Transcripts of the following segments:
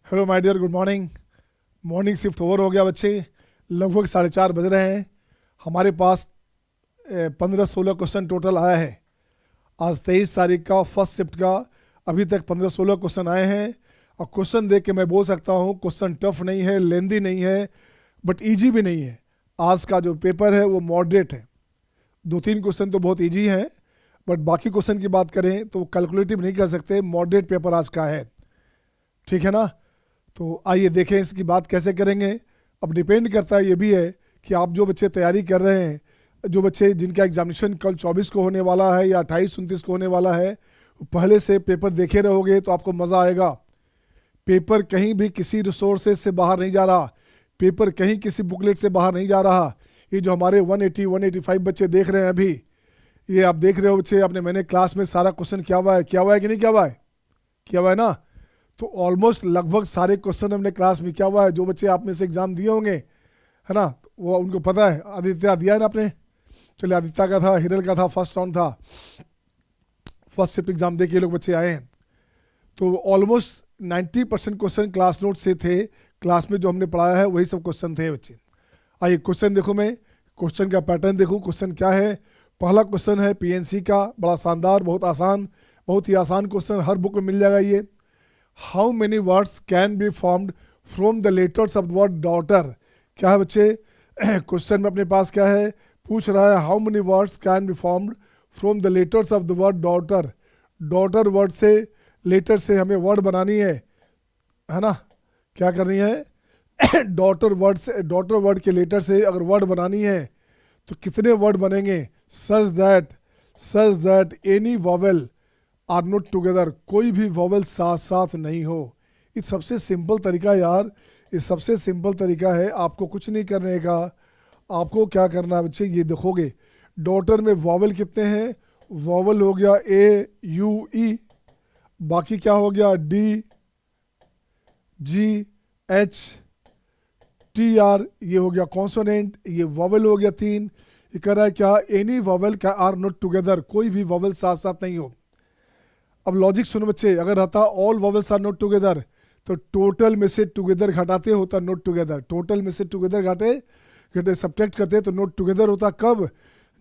Hello my dear, good morning. Morning shift over हो गया बच्चे, लगभग 4:30 बज रहे हैं। हमारे पास 15-16 क्वेश्चन टोटल आया है। आज 23 तारीख का फर्स्ट शिफ्ट का अभी तक 15-16 क्वेश्चन आए हैं। और क्वेश्चन देख के मैं बोल सकता हूँ क्वेश्चन टफ नहीं है, लेंदी नहीं है, बट ईजी भी नहीं है। आज का जो पेपर है वो मॉडरेट है। 2-3 क्वेश्चन तो बहुत ईजी हैं, बट बाकी क्वेश्चन की बात करें तो कैलकुलेटिव नहीं कर सकते। मॉडरेट पेपर आज का है, ठीक है ना। तो आइए देखें इसकी बात कैसे करेंगे। अब डिपेंड करता है, ये भी है कि आप जो बच्चे तैयारी कर रहे हैं, जो बच्चे जिनका एग्जामिनेशन कल 24 को होने वाला है या 28-29 को होने वाला है, पहले से पेपर देखे रहोगे तो आपको मज़ा आएगा। पेपर कहीं भी किसी रिसोर्सेज से बाहर नहीं जा रहा, पेपर कहीं किसी बुकलेट से बाहर नहीं जा रहा। ये जो हमारे 180-185 बच्चे देख रहे हैं अभी, ये आप देख रहे हो बच्चे, आपने मैंने क्लास में सारा क्वेश्चन किया हुआ है कि नहीं किया हुआ है? किया हुआ है ना। तो ऑलमोस्ट लगभग सारे क्वेश्चन हमने क्लास में किया हुआ है। जो बच्चे आप में से एग्जाम दिए होंगे, है ना, वो उनको पता है। आदित्य दिया है ना आपने? चलिए, आदित्य का था, हिरल का था, फर्स्ट राउंड था, फर्स्ट शिफ्ट एग्जाम दे के ये लोग बच्चे आए हैं। तो ऑलमोस्ट 90% क्वेश्चन क्लास नोट से थे। क्लास में जो हमने पढ़ाया है वही सब क्वेश्चन थे बच्चे। आइए क्वेश्चन देखो, मैं क्वेश्चन का पैटर्न देखूँ। क्वेश्चन क्या है? पहला क्वेश्चन है पीएनसी का, बड़ा शानदार, बहुत आसान, बहुत ही आसान क्वेश्चन, हर बुक में मिल जाएगा ये। How many words can be formed from the letters of the word daughter? क्या है बच्चे? क्वेश्चन में अपने पास क्या है, पूछ रहा है how many words can be formed from the letters of the word daughter. Daughter word से, लेटर से हमें वर्ड बनानी है ना। क्या करनी है? डॉटर वर्ड से, डॉटर वर्ड के लेटर से अगर वर्ड बनानी है तो कितने वर्ड बनेंगे? Such that any vowel are not together, कोई भी वॉवेल साथ साथ नहीं हो। ये सबसे सिंपल तरीका है यार, ये सबसे सिंपल तरीका है। आपको कुछ नहीं करने का, आपको क्या करना है बच्चे, ये देखोगे डॉटर में वॉवेल कितने हैं। वॉवेल हो गया ए यू ई, बाकी क्या हो गया D G H T R, ये हो गया कॉन्सोनेंट, ये वॉवेल हो गया 3। ये कह रहा है क्या? एनी वॉवेल का आर नॉट टुगेदर, कोई भी वॉवेल साथ साथ नहीं हो। अब लॉजिक सुनो बच्चे, अगर रहता all vowels are not together तो टोटल में से टुगेदर घटाते होता नॉट टुगेदर। टोटल में से टुगेदर घटे सब्ट्रैक्ट करते तो नॉट टुगेदर होता। कब?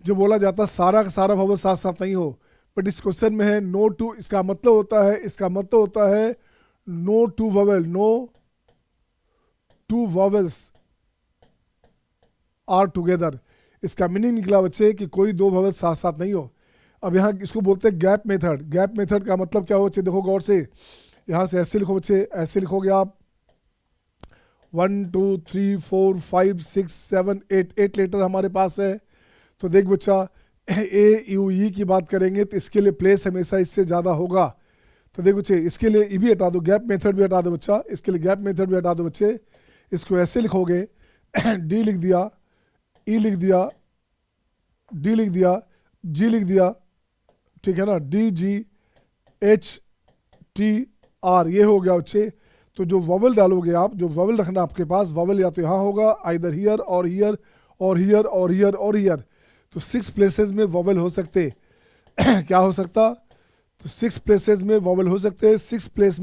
जब बोला जाता सारा का सारा वॉवेल साथ साथ नहीं हो। बट इस क्वेश्चन में है नो टू, इसका मतलब होता है no two vowel, no two vowels are together. इसका मीनिंग निकला बच्चे कि कोई दो वॉवेल साथ साथ नहीं हो। अब यहाँ इसको बोलते हैं गैप मेथड। गैप मेथड का मतलब क्या हो बच्चे, देखो गौर से, यहाँ से ऐसे लिखो बच्चे, ऐसे लिखोगे आप 1 2 3 4 5 6 7 8 लेटर हमारे पास है। तो देख बच्चा, ए यू ई की बात करेंगे तो इसके लिए प्लेस हमेशा इससे ज़्यादा होगा। तो देख बच्चे, इसके लिए ई भी हटा दो, गैप मेथड भी हटा दो बच्चा, इसके लिए गैप मेथड भी हटा दो बच्चे। इसको ऐसे लिखोगे डी लिख दिया, ई लिख दिया, डी लिख दिया, जी लिख दिया, ठीक है ना, D G H T R, ये हो गया बच्चे। तो जो वॉवेल डालोगे आप, जो वॉवेल रखना आपके पास, वॉवेल या तो यहाँ होगा, आइदर हियर और हियर और हियर और हियर और हियर। तो 6 प्लेसेस में वॉवेल हो सकते क्या हो सकता? तो 6 प्लेसेस में वॉवेल हो सकते हैं। 6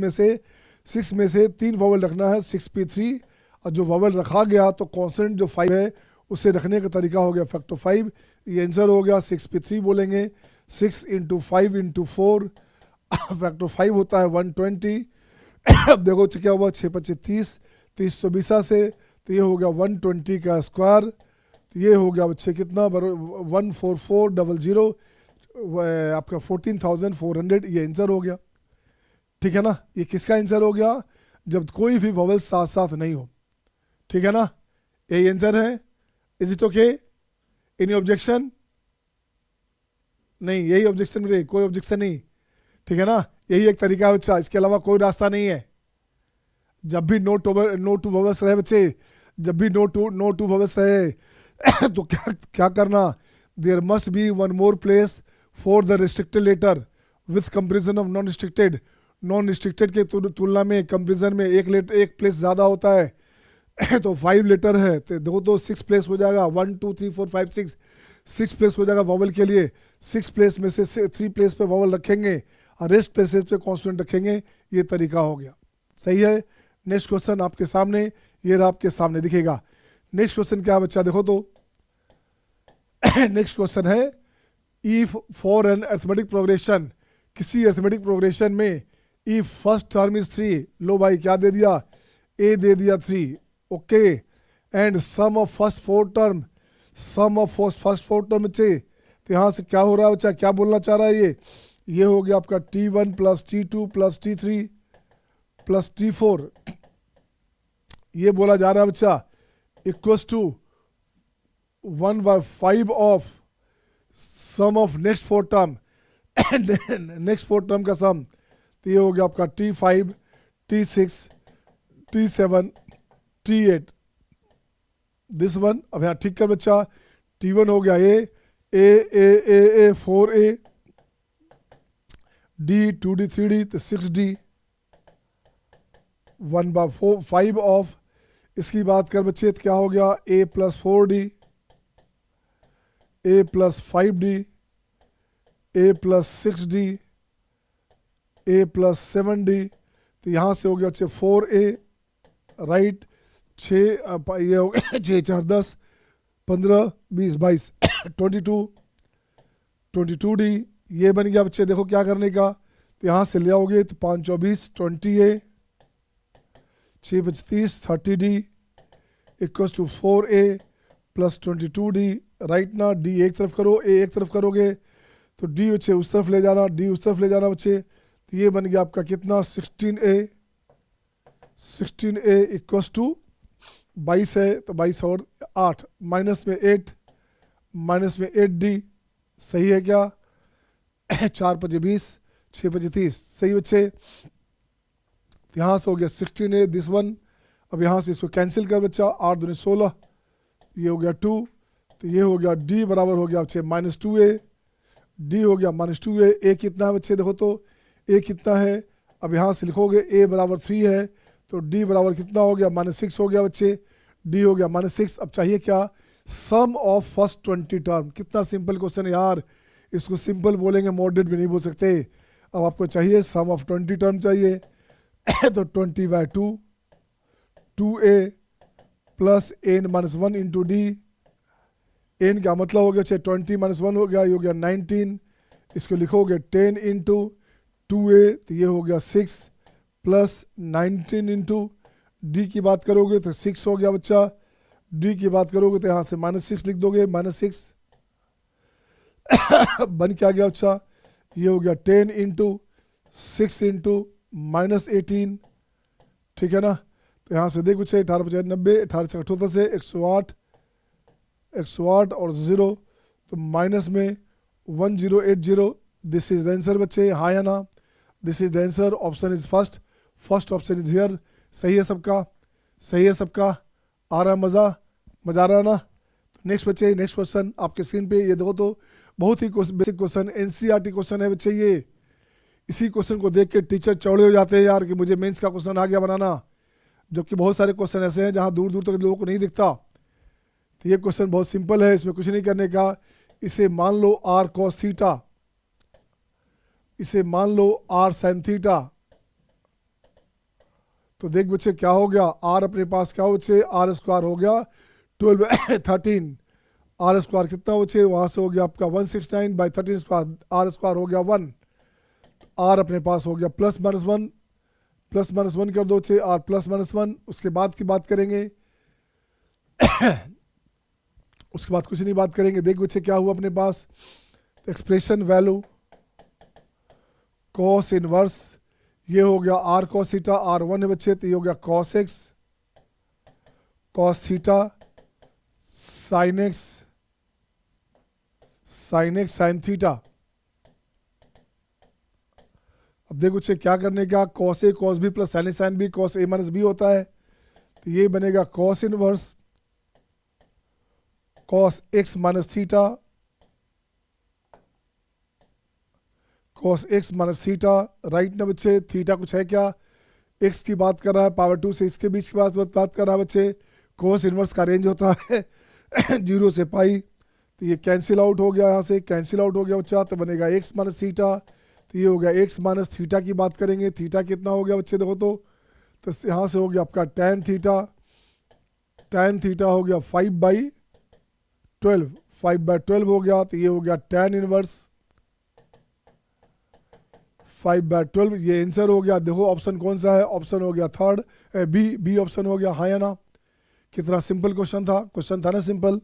में से 3 वॉवेल रखना है, 6p3। और जो वॉवेल रखा गया तो कॉन्सोनेंट जो 5 है उसे रखने का तरीका हो गया फैक्टर 5। ये आंसर हो गया 6p3 बोलेंगे। 6 × 5 × 4 फैक्टर 5 होता है 120। अब देखो क्या हुआ, 6×5 30, 30 24 से, तो ये हो गया 120 का स्क्वायर। तो ये हो गया बच्चे कितना, 14400, आपका 14,400, ये आंसर हो गया। ठीक है ना। ये किसका आंसर हो गया? जब कोई भी वॉवेल साथ साथ नहीं हो। ठीक है ना, यही आंसर है। Is it okay? Any objection? नहीं, यही ऑब्जेक्शन मेरे, कोई ऑब्जेक्शन नहीं। ठीक है ना, यही एक तरीका है बच्चा, इसके अलावा कोई रास्ता नहीं है। जब भी नो टू वॉवेल्स रहे बच्चे, जब भी नो टू वॉवेल्स रहे तो क्या करना? There must be one more place for the restricted letter with comparison of non restricted. Non restricted के तुलना में कंपेरिजन में एक प्लेस ज़्यादा होता है। तो 5 लेटर है तो दो तो 6 प्लेस हो जाएगा, 1 2 3 4 5 6 प्लेस हो जाएगा वॉवेल के लिए। 6 प्लेस में से 3 प्लेस पे वॉवेल रखेंगे और रेस्ट प्लेसेस पे कॉन्स्टेंट रखेंगे। ये तरीका हो गया, सही है। नेक्स्ट क्वेश्चन आपके सामने, ये रहा आपके सामने दिखेगा। नेक्स्ट क्वेश्चन क्या है बच्चा, देखो तो नेक्स्ट क्वेश्चन है if for an arithmetic progression, किसी अरिथमेटिक प्रोग्रेशन में इफ फर्स्ट टर्म इज 3, लो भाई क्या दे दिया, ए दे दिया 3, okay, and sum of first 4 term, sum of first 4 term बच्चे, तो यहाँ से क्या हो रहा है बच्चा, क्या बोलना चाह रहा है ये हो गया आपका T1 plus T2 plus T3 plus T4, ये बोला जा रहा है बच्चा equals to 1/5 of sum of next 4 term, next 4 term का सम, तो ये हो गया आपका T5 T6 T7 T8, this one. अब यहाँ ठीक कर बच्चा, T1 हो गया ए 4A, D 2D 3D तो 6D, 1/5 ऑफ, इसकी बात कर बच्चे तो क्या हो गया A plus 4D, A plus 5D, A plus 6D, A plus 7D, तो यहाँ से हो गया बच्चे 4A, राइट, 6 ये हो गया 6 4 10 15 20 22 22D, ये बन गया बच्चे। देखो क्या करने का, तो यहाँ से ले आओगे तो 5 24 20A, 6 25 30D equals to 4A plus 22D, right ना, D एक तरफ करो, A एक तरफ करोगे तो D बच्चे उस तरफ ले जाना, D उस तरफ ले जाना बच्चे, तो ये बन गया आपका कितना 16A इक्वल्स टू 22 है तो 22 और 8, माइनस में 8D, सही है क्या 4 5 20 6 5 30, सही बच्चे। यहाँ से हो गया 16A दिस वन, अब यहाँ से इसको कैंसिल कर बच्चा, 8 दूनी 16, ये हो गया 2, तो ये हो गया D बराबर हो गया बच्चे -2A, D हो गया -2A, A कितना है बच्चे देखो तो A कितना है, अब यहाँ से लिखोगे A बराबर 3 है तो D बराबर कितना हो गया -6 हो गया बच्चे, D हो गया -6। अब चाहिए क्या, सम ऑफ फर्स्ट 20 टर्म, कितना सिंपल क्वेश्चन है यार, इसको सिंपल बोलेंगे मॉडरेट भी नहीं बोल सकते। अब आपको चाहिए सम ऑफ 20 टर्म चाहिए तो 20/2 2A plus n - 1 into D, n का मतलब हो गया 20 - 1 हो गया, ये हो गया 19, इसको लिखोगे 10 इंटू 2A तो ये हो गया 6 प्लस 19 इंटू D की बात करोगे तो 6 हो गया बच्चा, D की बात करोगे तो यहाँ से -6 लिख दोगे, -6 बन क्या गया बच्चा, ये हो गया 10 इंटू 6 इंटू -18, ठीक है ना। तो यहाँ से देख बच्चे 18 × 90, 18 × 78 से 108 और 0 तो माइनस में 1080, दिस इज द आंसर बच्चे, हाँ या ना, this is the answer, option is first option is here, सही है सबका, सही है सबका, आ रहा है मजा आ रहा है ना। तो नेक्स्ट बच्चे, नेक्स्ट क्वेश्चन आपके स्क्रीन पे ये देखो तो बहुत ही बेसिक क्वेश्चन, एनसीईआरटी क्वेश्चन है बच्चे ये। इसी क्वेश्चन को देख के टीचर चौड़े हो जाते हैं यार कि मुझे मेंस का क्वेश्चन आ गया बनाना, जबकि बहुत सारे क्वेश्चन ऐसे हैं जहाँ दूर दूर तक लोगों को नहीं दिखता। तो ये क्वेश्चन बहुत सिंपल है, इसमें कुछ नहीं करने का, इसे मान लो r cos थीटा, इसे मान लो r sin थीटा, तो देख बच्चे क्या हो गया, r अपने पास क्या हो बच्चे, r² हो गया 12/13, r² कितना बच्चे, वहां से हो गया आपका 169/13², r² हो गया 1, r अपने पास हो गया +-1 कर दो बच्चे, r +-1, उसके बाद की बात करेंगे उसके बाद कुछ नहीं बात करेंगे। देख बच्चे क्या हुआ अपने पास, एक्सप्रेशन वैल्यू cos इनवर्स, ये हो गया r cos थीटा, r1 है बच्चे, तो ये हो गया cos x cos theta sin x sin theta. अब देखो बच्चे क्या करने का, cos a cos b plus sin a sin b cos a - b होता है, तो ये बनेगा cos inverse cos x - theta cos x - theta, right ना बच्चे, थीटा कुछ है क्या, x की बात कर रहा है, पावर 2 से इसके बीच की बात कर रहा है बच्चे, cos इनवर्स का रेंज होता है 0 से पाई, तो ये कैंसिल आउट हो गया, यहाँ से कैंसिल आउट हो गया बच्चा, तो बनेगा x - थीटा, तो ये हो गया x - थीटा की बात करेंगे, थीटा कितना हो गया बच्चे देखो तो तो यहाँ से हो गया आपका tan थीटा, tan थीटा हो गया 5/12, 5/12 हो गया, तो ये हो गया tan इनवर्स 5/12, ये आंसर हो गया। देखो ऑप्शन कौन सा है, ऑप्शन हो गया थर्ड, बी ऑप्शन हो गया, हाँ या ना। कितना सिंपल क्वेश्चन था ना, सिंपल।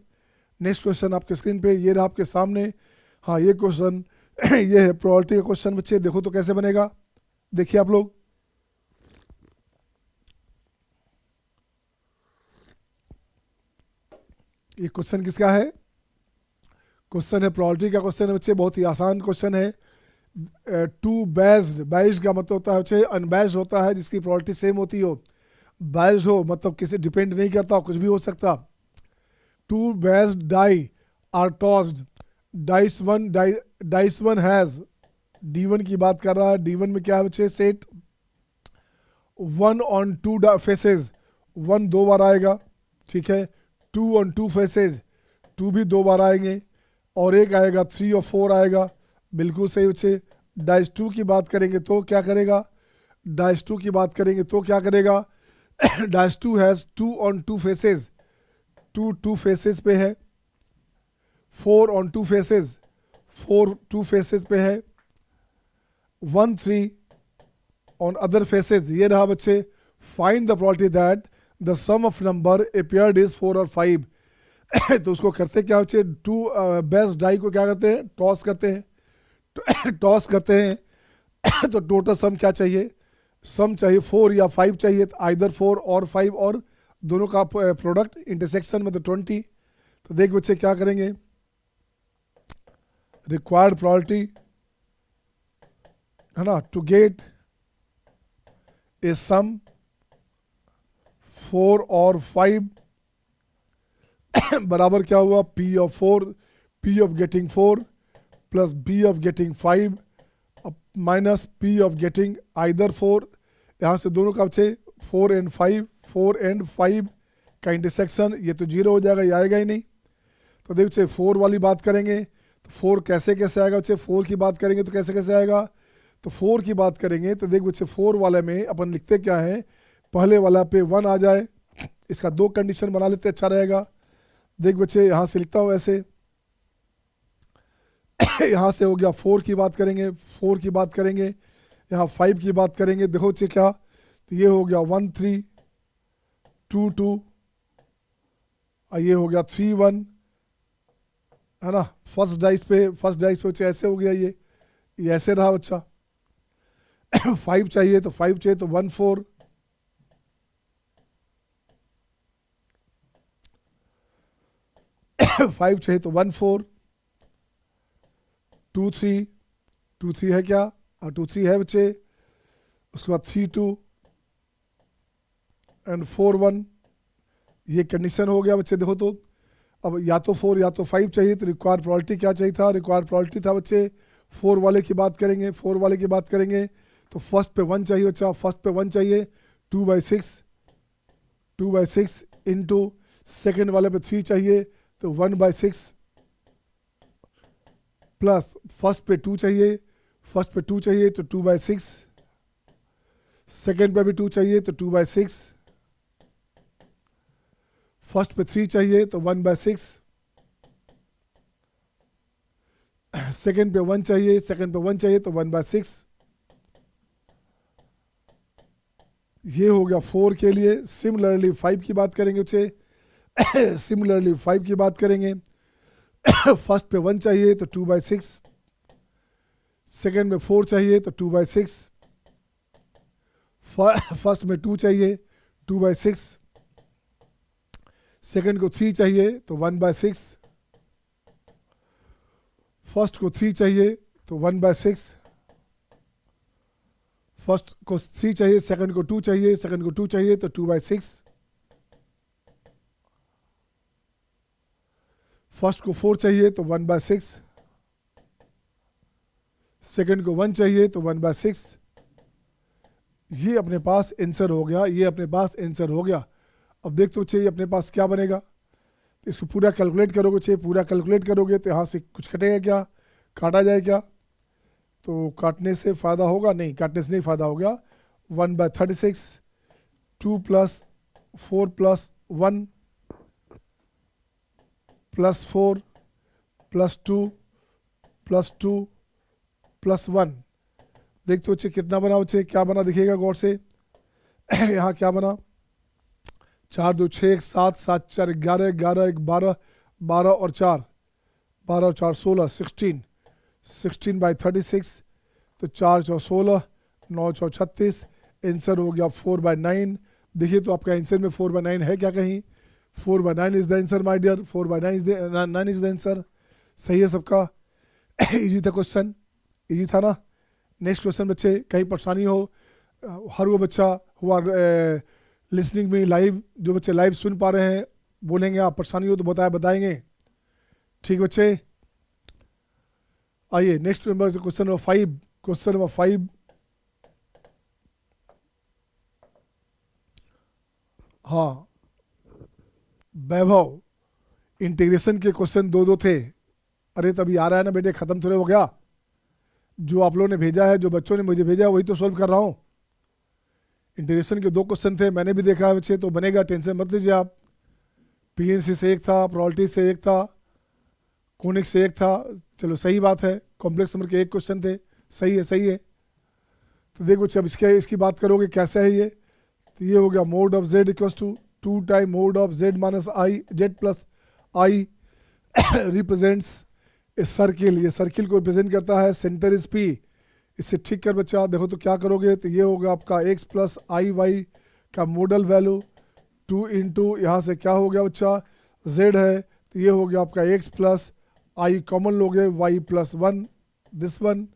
नेक्स्ट क्वेश्चन आपके स्क्रीन पे ये रहा आपके सामने। हाँ ये क्वेश्चन ये है प्रोबेबिलिटी का क्वेश्चन बच्चे, देखो तो कैसे बनेगा, देखिए आप लोग। ये क्वेश्चन किसका है, क्वेश्चन है प्रोबेबिलिटी का क्वेश्चन है बच्चे, बहुत ही आसान क्वेश्चन है। टू बेस्ड, बेस्ड का मतलब होता है बच्चे अनबेस्ड होता है जिसकी प्रोबेबिलिटी सेम होती हो। बेस्ड हो मतलब किसी डिपेंड नहीं करता, कुछ भी हो सकता। Two based die are tossed, dice one has, D1 की बात कर रहा है। D1 में क्या है बच्चे, सेट 1 ऑन 2 फेसेस, 1 2 बार आएगा, ठीक है। 2 ऑन 2 फेसेस, 2 भी 2 बार आएंगे, और एक आएगा 3 और 4 आएगा, बिल्कुल सही बच्चे। डाइस 2 की बात करेंगे तो क्या करेगा, डाइस 2 की बात करेंगे तो क्या करेगा dice 2 has 2 on 2 faces, 2 faces पे है। 4 ऑन 2 फेसेस, 4 2 फेसेस पे है। 1 3 ऑन अदर फेसेस, ये रहा बच्चे। Find the probability that the sum of number appeared is 4 और 5 तो उसको करते क्या बच्चे, 2 बेस्ट डाई को क्या करते हैं, टॉस करते हैं टॉस करते हैं तो टोटल सम क्या चाहिए, सम चाहिए 4 या 5 चाहिए, तो आइदर 4 और 5 और दोनों का प्रोडक्ट इंटरसेक्शन में तो 20। तो देख बच्चे क्या करेंगे, रिक्वायर्ड प्रोबेबिलिटी है ना, टू गेट ए सम 4 और 5 बराबर क्या हुआ, P of 4, P of getting 4 plus B of getting 5 minus P of getting either 4। यहाँ से दोनों का बच्चे 4 and 5, 4 and 5 का इंटरसेक्शन, ये तो 0 हो जाएगा, ये आएगा ही नहीं। तो देख बच्चे 4 वाली बात करेंगे तो 4 कैसे कैसे आएगा बच्चे, 4 की बात करेंगे तो कैसे कैसे आएगा, तो 4 की बात करेंगे तो देख बच्चे 4 वाले में अपन लिखते क्या है, पहले वाला पे 1 आ जाए, इसका 2 कंडीशन बना लेते अच्छा रहेगा। देख बच्चे यहाँ से लिखता हूँ ऐसे यहाँ से हो गया 4 की बात करेंगे, 4 की बात करेंगे, यहाँ 5 की बात करेंगे, देखो बच्चे क्या, तो ये हो गया 1 3 2 2, ये हो गया 3 1 है ना। फर्स्ट डाइस पे बच्चे ऐसे हो गया, ये ऐसे रहा बच्चा 5 चाहिए तो 5 चाहिए तो 1 4, फाइव चाहिए तो 1 4, 2 3, 2 3 है क्या, 2 3 है बच्चे। उसके बाद 3 2 एंड 4 1, ये कंडीशन हो गया बच्चे। देखो तो अब या तो 4 या तो 5 चाहिए, तो रिक्वायर्ड प्रोबेबिलिटी क्या चाहिए था, रिक्वायर्ड प्रोबेबिलिटी था बच्चे 4 वाले की बात करेंगे, 4 वाले की बात करेंगे तो फर्स्ट पे 1 चाहिए बच्चा, फर्स्ट पे 1 चाहिए 2/6 इंटू सेकेंड वाले पे 3 चाहिए तो 1/6 प्लस फर्स्ट पे 2 चाहिए, फर्स्ट पे 2 चाहिए तो 2/6, सेकेंड पे भी 2 चाहिए तो 2/6, फर्स्ट पे 3 चाहिए तो 1/6, सेकेंड पे 1 चाहिए, सेकेंड पे 1 चाहिए तो 1/6। ये हो गया 4 के लिए। सिमिलरली 5 की बात करेंगे बच्चे सिमिलरली 5 की बात करेंगे फर्स्ट पे 1 चाहिए तो 2/6, सेकेंड में 4 चाहिए तो 2/6, फर्स्ट में 2 चाहिए 2/6, सेकेंड को 3 चाहिए तो 1/6, फर्स्ट को 3 चाहिए तो 1/6, फर्स्ट को 3 चाहिए, सेकंड को 2 चाहिए, सेकंड को 2 चाहिए तो 2/6, फर्स्ट को 4 चाहिए तो 1/6, सेकंड को 1 चाहिए तो 1/6। ये अपने पास आंसर हो गया, ये अपने पास आंसर हो गया। अब देख तो चाहिए अपने पास क्या बनेगा, इसको पूरा कैलकुलेट करोगे, चाहिए पूरा कैलकुलेट करोगे तो यहाँ से कुछ कटेगा क्या, काटा जाए क्या, तो काटने से फ़ायदा होगा नहीं, काटने से नहीं फ़ायदा होगा। 1/36 2 plus 4 plus 1 plus 4 plus 2 plus 2 plus 1। देखते बच्चे कितना बना, बच्चे क्या बना दिखेगा गौर से। यहाँ क्या बना, 4 2 6 1 7 7 4 11 11 1 12 12 और 4 12 और 4 16 16 16 बाई 36, तो 4 4 16 9 4 36। आंसर हो गया 4 बाई 9। देखिए तो आपका आंसर में 4 बाई 9 है क्या कहीं? 4 by 9 is the answer my dear, 4 by 9 is the answer. सही है सबका। इजी था क्वेश्चन, इजी था ना। नेक्स्ट क्वेश्चन बच्चे, कहीं परेशानी हो, हर वो बच्चा हुआ लिसनिंग में लाइव, जो बच्चे लाइव सुन पा रहे हैं बोलेंगे, आप परेशानी हो तो बताएंगे। ठीक बच्चे, आइए next number question number 5। Question number 5, हाँ वैभव, इंटीग्रेशन के क्वेश्चन 2 2 थे। अरे तभी आ रहा है ना बेटे, खत्म थोड़े हो गया। जो आप लोगों ने भेजा है, जो बच्चों ने मुझे भेजा है, वही तो सोल्व कर रहा हूँ। इंटीग्रेशन के 2 क्वेश्चन थे, मैंने भी देखा है बच्चे, तो बनेगा, टेंशन मत लीजिए आप। पीएनसी से एक था, प्रोबेबिलिटी से एक था, कोनिक से एक था। चलो सही बात है, कॉम्प्लेक्स नंबर के 1 क्वेश्चन थे। सही है, सही है। तो देखो बच्चे, अब इसकी बात करोगे कैसे है ये, तो ये हो गया mod of Z equals to 2 time mod of Z minus I, Z plus I represents a circle. ये सर्किल को रिप्रेजेंट करता है, सेंटर इज पी। इससे ठीक कर बच्चा, देखो तो क्या करोगे, तो ये होगा आपका x प्लस आई वाई का मॉडल वैल्यू 2 इंटू, यहाँ से क्या हो गया बच्चा, z है, तो ये हो गया आपका x प्लस आई, कॉमन लोगे y प्लस 1, दिस वन।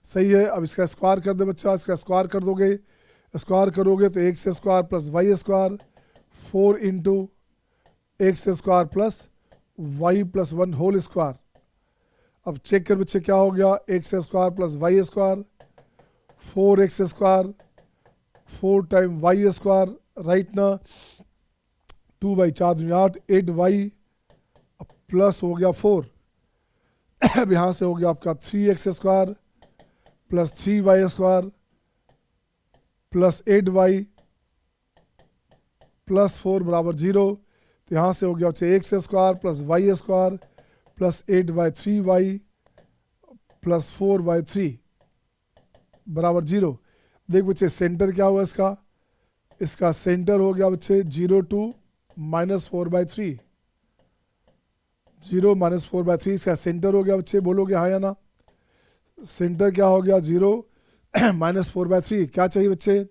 सही है। अब इसका स्क्वायर कर दे बच्चा, इसका स्क्वायर कर दोगे, स्क्वायर करोगे तो x square plus Y square 4 into X square plus Y plus 1 whole square. अब चेक कर बच्चे क्या हो गया, X square plus Y square 4x square 4 time Y square, right ना। 2 बाई 4 दूनी 8, 8y प्लस हो गया 4। अब यहाँ से हो गया आपका 3x square plus 3y square plus 8y plus 4 बराबर 0। तो यहाँ से हो गया बच्चे X square plus Y square plus 8y 3y plus 4y3 बराबर 0। देख बच्चे सेंटर क्या हुआ इसका, इसका सेंटर हो गया बच्चे 0 2 माइनस 4/3, 0 माइनस 4/3 इसका सेंटर हो गया बच्चे। बोलोगे हाँ या ना। सेंटर क्या हो गया, 0 माइनस 4/3। क्या चाहिए बच्चे,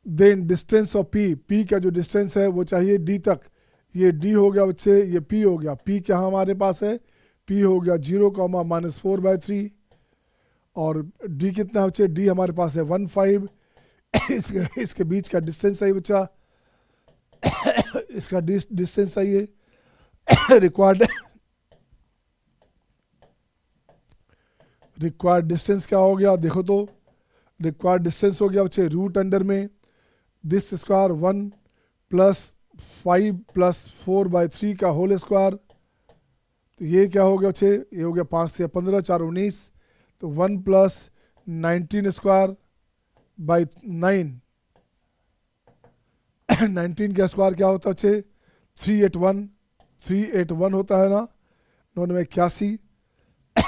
then distance of P, P का जो डिस्टेंस है वो चाहिए डी तक। ये डी हो गया बच्चे, ये पी हो गया। पी क्या हमारे पास है, पी हो गया 0 माइनस 4/3 और डी कितना है बच्चे, डी हमारे पास है 1 5। इसके बीच का डिस्टेंस है बच्चा, इसका डिस्टेंस है ये रिक्वायर्ड डिस्टेंस क्या हो गया, देखो तो रिक्वायर्ड डिस्टेंस हो गया बच्चे रूट अंडर में दिस स्क्वायर 1 प्लस 5 प्लस 4/3 का होल स्क्वायर। तो ये क्या हो गया बच्चे, ये हो गया 5 से 15 4 19, तो 1 प्लस 19 स्क्वायर बाई 9। 19 का स्क्वायर क्या होता है बच्चे, 381 होता है ना। 9 में 81,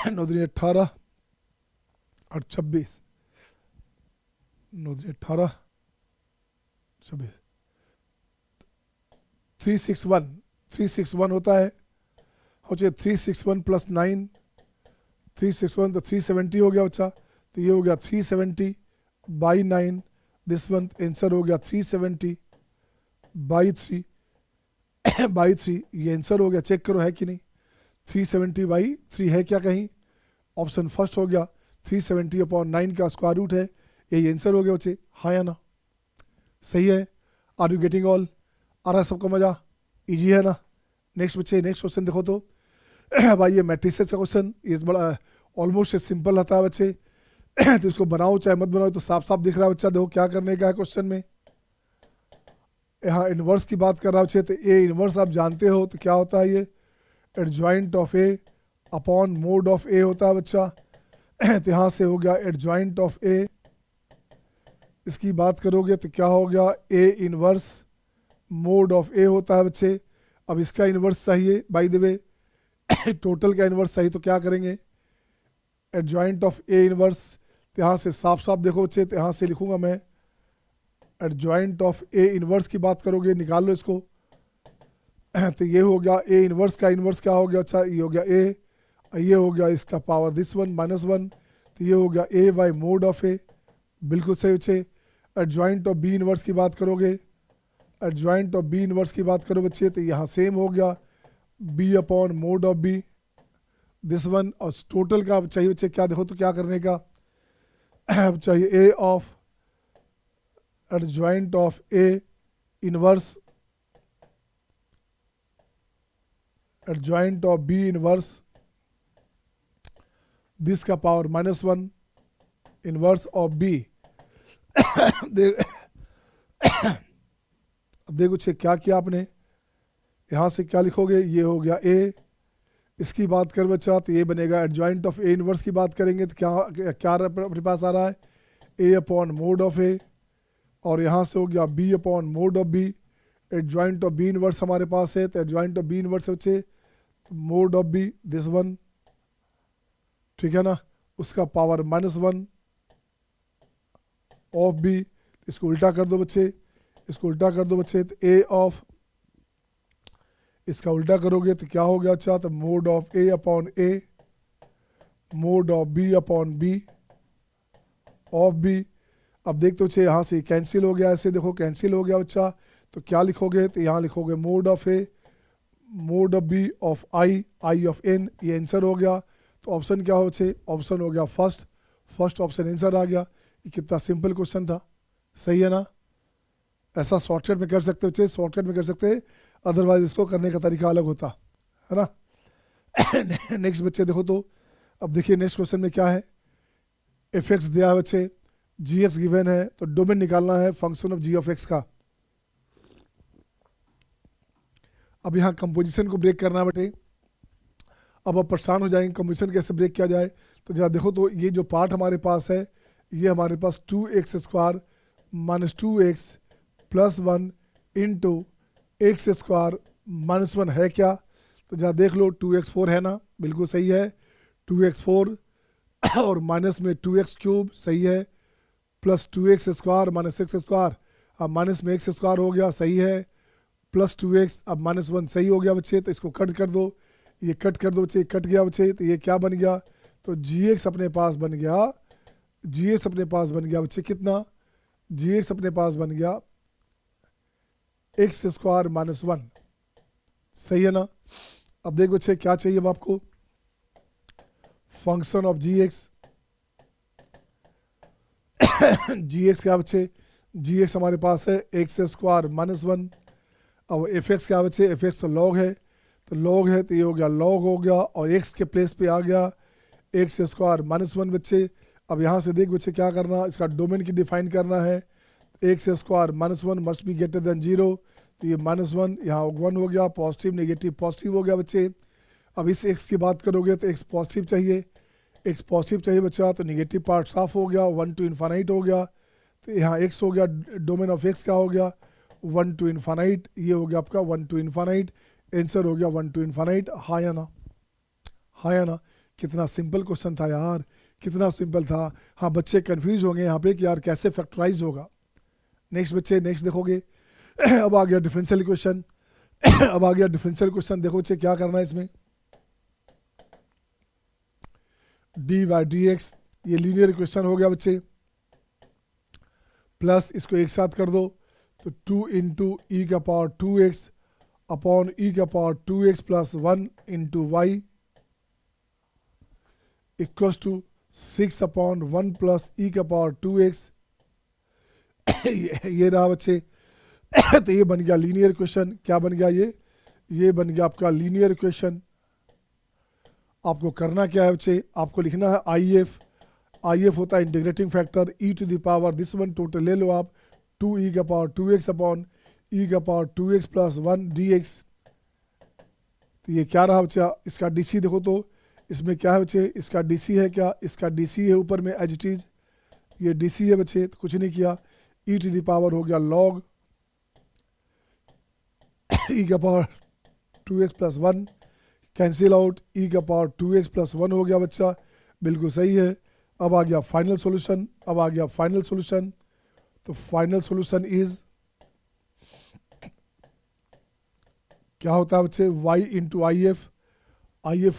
9 दूनी 18 और 26, 9 दूनी 18 26, 361 होता है। हो चाहिए 361 प्लस 9, 361 तो 370 हो गया बच्चा। तो ये हो गया 370 बाई 9, दिस वन आंसर हो गया 370 बाई 3 बाई 3, ये आंसर हो गया। चेक करो है कि नहीं, 370 बाई 3 है क्या कहीं, ऑप्शन फर्स्ट हो गया। 370/9 का स्क्वायर रूट है, यही आंसर हो गया बच्चे, हाँ या ना। सही है। आर यू गेटिंग ऑल, आ रहा है सबको मजा, इजी है ना। नेक्स्ट बच्चे, नेक्स्ट क्वेश्चन देखो तो भाई ये मैट्रिसेस का क्वेश्चन, ये बड़ा ऑलमोस्ट सिंपल रहता है बच्चे। तो इसको बनाओ चाहे मत बनाओ, तो साफ साफ दिख रहा है बच्चा। देखो क्या करने का है क्वेश्चन में, यहाँ इन्वर्स की बात कर रहा है। तो ए इन्वर्स आप जानते हो तो क्या होता है, ये adjoint of A upon mod of A होता है बच्चा। तो यहाँ से हो गया एडजॉइंट ऑफ ए इसकी बात करोगे तो क्या हो गया, A inverse mode of A होता है बच्चे। अब इसका इनवर्स चाहिए बाय द वे, टोटल का इनवर्स चाहिए, तो क्या करेंगे, एडजॉइंट ऑफ ए इनवर्स। तो यहाँ से साफ साफ देखो बच्चे, तो यहाँ से लिखूंगा मैं, एडजॉइंट ऑफ ए इनवर्स की बात करोगे, निकाल लो इसको। तो ये हो गया ए इनवर्स का इनवर्स क्या हो गया, अच्छा ये हो गया ए, ये हो गया इसका पावर दिस वन -1, तो ये हो गया ए बाई मोड ऑफ ए, बिल्कुल सही बच्चे। एडजॉइंट ऑफ बी इनवर्स की बात करोगे, एडजॉइंट ऑफ बी इनवर्स की बात करो बच्चे, तो यहाँ सेम हो गया B upon mod of B this one. और टोटल का चाहिए बच्चे, क्या देखो तो क्या करने का चाहिए, A of adjoint of A inverse, adjoint of B inverse this का पावर -1 इनवर्स ऑफ बी। अब देखो छे क्या किया आपने, यहाँ से क्या लिखोगे, ये हो गया ए, इसकी बात कर बच्चा तो ये बनेगा एडजॉइंट ऑफ ए इनवर्स की बात करेंगे तो क्या क्या अपने पास आ रहा है, A upon mod of A, और यहाँ से हो गया B upon mod of B. Adjoint of B inverse हमारे पास है, तो एडजॉइंट ऑफ बी इनवर्स बच्चे mod of B this one, ठीक है ना, उसका पावर -1 ऑफ बी। इसको उल्टा कर दो बच्चे, इसको उल्टा कर दो बच्चे, तो ए ऑफ, इसका उल्टा करोगे तो क्या हो गया, अच्छा तो mod of A upon A, mod of B upon B of B. अब देखते बच्चे यहाँ से कैंसिल हो गया, ऐसे देखो कैंसिल हो गया बच्चा, तो क्या लिखोगे, तो यहाँ लिखोगे mod of A, mod of B of I, I of N, ये आंसर हो गया। तो ऑप्शन क्या हो बच्चे, ऑप्शन हो गया फर्स्ट, फर्स्ट ऑप्शन आंसर आ गया। ये कितना सिंपल क्वेश्चन था, सही है ना। ऐसा शॉर्टकट में कर सकते बच्चे, शॉर्टकट में कर सकते, अदरवाइज इसको करने का तरीका अलग होता है ना। नेक्स्ट बच्चे देखो तो, अब देखिए नेक्स्ट क्वेश्चन में क्या है, एफ एक्स दिया है बच्चे, जी एक्स गिवन है, तो डोमेन निकालना है function of G of X का। अब यहाँ कंपोजिशन को ब्रेक करना है बेटे। अब आप परेशान हो जाएंगे कंपोजिशन कैसे ब्रेक किया जाए, तो जरा देखो तो ये जो पार्ट हमारे पास है, ये हमारे पास 2x square minus 2x plus 1 into X square -1 है क्या, तो जरा देख लो 2x4 है ना, बिल्कुल सही है 2x4, और माइनस में 2x क्यूब सही है, plus 2x square minus x square, अब माइनस में x स्क्वायर हो गया सही है, प्लस 2x, अब -1 सही हो गया बच्चे। तो इसको कट कर दो, ये कट कर दो बच्चे, कट गया बच्चे, तो ये क्या बन गया, तो gx अपने पास बन गया, gx अपने पास बन गया बच्चे कितना, gx अपने पास बन गया एक्स स्क्वायर -1, सही है ना। अब देखो बच्चे क्या चाहिए अब आपको, फंक्शन ऑफ gx, gx क्या बच्चे, gx हमारे पास है एक्स स्क्वायर -1, अब एफ एक्स क्या बच्चे, एफ एक्स तो लॉग है, तो लॉग है तो ये हो गया लॉग हो गया, और एक्स के प्लेस पे आ गया एक्स स्क्वायर -1 बच्चे। अब यहाँ से देख बच्चे क्या करना, इसका डोमेन की डिफाइन करना है, x square -1 must be greater than 0, तो ये -1 यहाँ 1 हो गया, पॉजिटिव नेगेटिव पॉजिटिव हो गया बच्चे। अब इस एक्स की बात करोगे तो एक्स पॉजिटिव चाहिए, एक्स पॉजिटिव चाहिए बच्चा, तो नेगेटिव पार्ट साफ हो गया, 1 to इन्फानाइट हो गया, तो यहाँ एक्स हो गया, डोमेन ऑफ एक्स क्या हो गया 1 to इन्फानाइट, ये हो गया आपका 1 to इन्फानाइट, आंसर हो गया 1 to इन्फानाइट। हाँ या ना, हाँ या ना, कितना सिंपल क्वेश्चन था यार, कितना सिंपल था। हाँ बच्चे कंफ्यूज होंगे यहाँ पे कि यार कैसे फैक्टराइज होगा। नेक्स्ट बच्चे, नेक्स्ट देखोगे अब आ गया डिफरेंशियल इक्वेशन, अब आ गया डिफरेंशियल क्वेश्चन। देखो बच्चे क्या करना है इसमें, डी वाई डी एक्स, ये लीनियर इक्वेशन हो गया बच्चे, प्लस इसको एक साथ कर दो, तो 2 इंटू ई का पावर 2x अपॉन ई का power 2x plus 1 into Y equals to 6 upon 1 plus e का पावर 2x। ये रहा बच्चे, तो ये बन गया लीनियर इक्वेशन। क्या बन गया ये बन गया आपका लीनियर इक्वेशन। आपको करना क्या है बच्चे, आपको लिखना है आई एफ होता है integrating factor E to the power this one, total ले लो आप 2 ई का पावर 2x अपॉन ई का पावर 2x प्लस 1 dx। तो ये क्या रहा बच्चा, इसका डीसी देखो तो इसमें क्या है बच्चे, इसका डीसी है क्या, इसका डीसी है ऊपर में एज इट इज, ये डीसी है बच्चे, तो कुछ नहीं किया, ई टू द पावर हो गया लॉग ई का power 2x plus 1, cancel out, e का पावर 2x प्लस 1 हो गया बच्चा, बिल्कुल सही है। अब आ गया फाइनल सॉल्यूशन, तो फाइनल सॉल्यूशन इज क्या होता है बच्चे, y इंटू आई एफ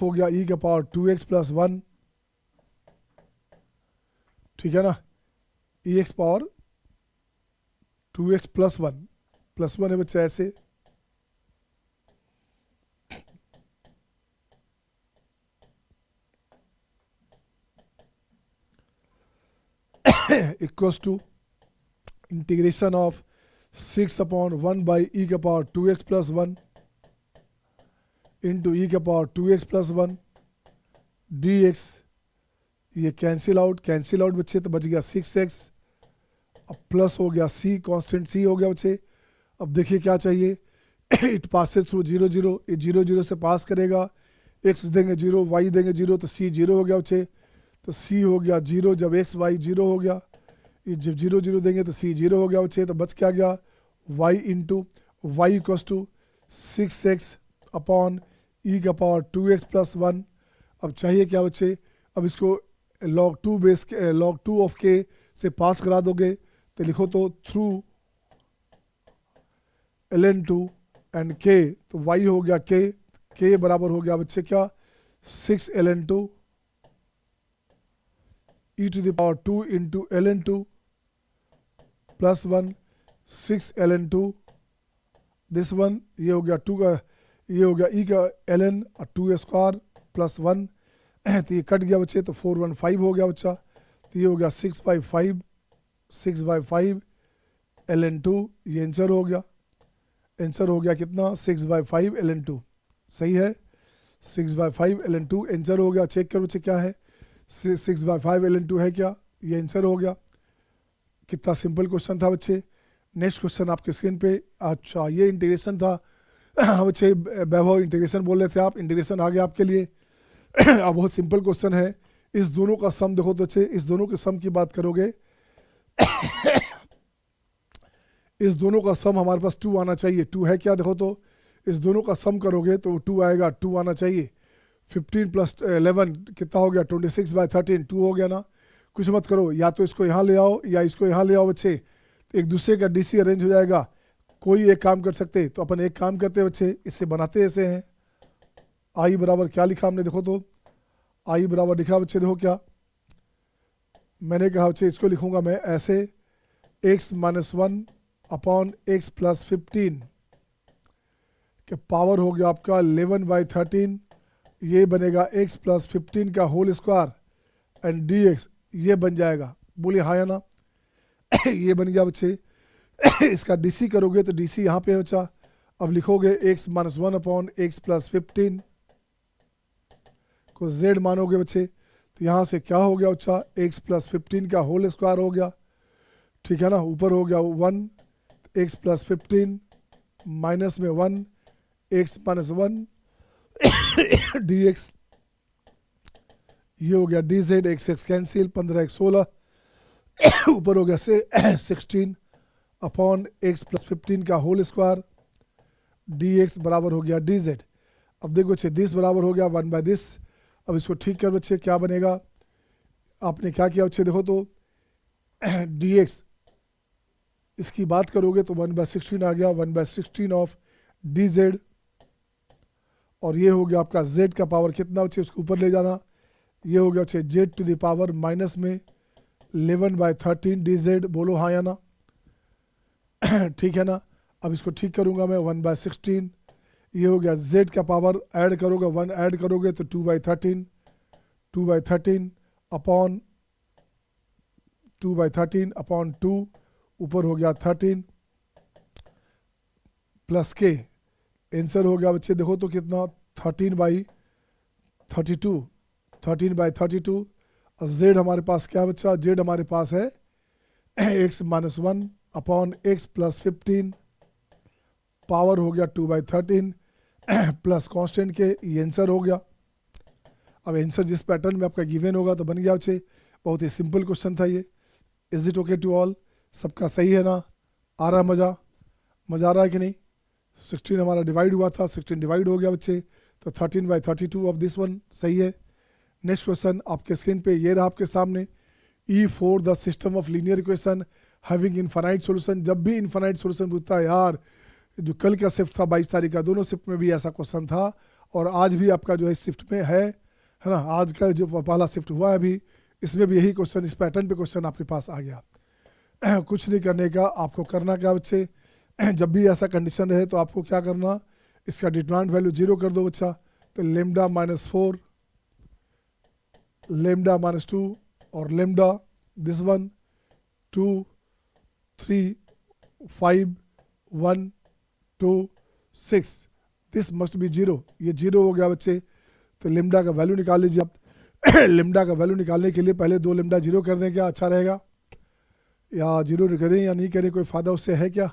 हो गया ई का पावर 2x प्लस 1, ठीक है ना, ई एक्स पावर 2x प्लस 1 है बच्चे ऐसे। Equals to integration of 6/1 by e का power 2x plus 1 into e का पावर 2x प्लस 1 dx, ये कैंसिल आउट बच्चे, तो बच गया 6x, अब प्लस हो गया c, कांस्टेंट c हो गया बच्चे। अब देखिए क्या चाहिए, इट पासेस थ्रू 0 0, ये 0 0 से पास करेगा, x देंगे 0, y देंगे 0, तो c 0 हो गया बच्चे, तो c हो गया 0 जब x y 0 हो गया, ये जब 0 0 देंगे तो c 0 हो गया बच्चे, तो बच क्या गया y into Y equals to 6x upon e का पावर 2x प्लस 1। अब चाहिए क्या बच्चे, अब इसको log 2 बेस के log 2 ऑफ k से पास करा दोगे, तो लिखो तो थ्रू ln2 एंड k, तो y हो गया k बराबर हो गया बच्चे क्या 6 ln2 e to the power 2 into ln2 plus 1 6 ln2, this one ये हो गया 2 का, ये हो गया e का ln और 2 स्क्वायर प्लस 1, तो ये कट गया बच्चे, तो 415 हो गया बच्चा, तो ये हो गया 6/5 ln2, ये आंसर हो गया कितना 6/5 ln2, सही है 6/5 ln2 आंसर हो गया। चेक करो बच्चे क्या है, 6/5 ln2 है क्या, ये आंसर हो गया। कितना सिंपल क्वेश्चन था बच्चे। नेक्स्ट क्वेश्चन आपके स्क्रीन पे, अच्छा ये इंटीग्रेशन था बच्चे, वैभव इंटीग्रेशन बोल रहे थे आप, इंटीग्रेशन आ गया आपके लिए। अब बहुत सिंपल क्वेश्चन है, इस दोनों का सम देखो तो अच्छे, इस दोनों के सम की बात करोगे इस दोनों का सम हमारे पास 2 आना चाहिए, 2 है क्या देखो तो, इस दोनों का सम करोगे तो 2 आएगा, 2 आना चाहिए। 15 प्लस 11 कितना हो गया 26/13, 2 हो गया ना। कुछ मत करो, या तो इसको यहाँ ले आओ या इसको यहाँ ले आओ बच्चे, एक दूसरे का डीसी अरेंज हो जाएगा। कोई एक काम कर सकते, तो अपन एक काम करते बच्चे, इससे बनाते ऐसे हैं, आई बराबर क्या लिखा हमने देखो तो, आई बराबर लिखा बच्चे देखो क्या, मैंने कहा बच्चे इसको लिखूंगा मैं ऐसे, x minus 1 upon x plus 15 के पावर हो गया आपका 11/13, ये बनेगा x प्लस 15 का होल स्क्वायर एंड dx, ये बन जाएगा, बोलिए हाँ या ना ये बन गया बच्चे। इसका डीसी करोगे तो डीसी यहाँ पे बचा, अब लिखोगे x minus 1 upon x plus 15 को z मानोगे बच्चे, तो यहाँ से क्या हो गया बच्चा, x प्लस 15 का होल स्क्वायर हो गया, ठीक है ना, ऊपर हो गया 1 x प्लस 15 माइनस में 1 x माइनस 1 dx, ये हो गया dz, x कैंसिल, 15 x 16 ऊपर हो गया से 16 अपॉन x प्लस 15 का होल स्क्वायर dx बराबर हो गया dz। अब देखो बच्चे दिस बराबर हो गया 1/this। अब इसको ठीक कर बच्चे, क्या बनेगा, आपने क्या किया बच्चे देखो तो dx इसकी बात करोगे तो 1/16 आ गया, 1/16 ऑफ dz, और ये हो गया आपका z का पावर कितना बच्चे, उसको ऊपर ले जाना, ये हो गया बच्चे z to the power minus में 11/13 dz, बोलो हाँ या ना ठीक है ना। अब इसको ठीक करूंगा मैं 1/16, ये हो गया z का पावर ऐड करोगे 1 ऐड करोगे तो 2/13 अपॉन 2/13 अपॉन 2, ऊपर हो गया 13 प्लस के, आंसर हो गया बच्चे देखो तो कितना 13/32 और z हमारे पास क्या बच्चा, z हमारे पास है x minus 1 upon x plus 15, power हो गया 2/13 प्लस कांस्टेंट के, ये आंसर हो गया। अब आंसर जिस पैटर्न में आपका गिवन होगा तो बन गया बच्चे, बहुत ही सिंपल क्वेश्चन था ये। Is it okay to all? सबका सही है ना? आ रहा मज़ा? मज़ा आ रहा है कि नहीं? 16 हमारा डिवाइड हुआ था, 16 डिवाइड हो गया बच्चे, तो 13/32 ऑफ दिस वन सही है। नेक्स्ट क्वेश्चन आपके स्क्रीन पे ये रहा आपके सामने, E for the system of linear equation having infinite solution. जब भी इनफाइनाइट सॉल्यूशन पूछता है यार, जो कल का शिफ्ट था 22 तारीख का, दोनों शिफ्ट में भी ऐसा क्वेश्चन था और आज भी आपका जो है शिफ्ट में है ना? आज का जो पहला शिफ्ट हुआ है अभी, इसमें भी यही क्वेश्चन, इस पैटर्न पे क्वेश्चन आपके पास आ गया। कुछ नहीं करने का, आपको करना क्या बच्चे, जब भी ऐसा कंडीशन रहे तो आपको क्या करना, इसका डिटरमिनेंट वैल्यू 0 कर दो बच्चा। तो लेमडा -4, लेमडा -2 और lambda this one 2 3 5 1 2 6, this must be 0। ये 0 हो गया बच्चे, तो लेमडा का वैल्यू निकाल लीजिए आप। लेमडा का वैल्यू निकालने के लिए पहले 2 लेमडा 0 कर दें, क्या अच्छा रहेगा? या 0 करें या नहीं करें, कोई फ़ायदा उससे है क्या?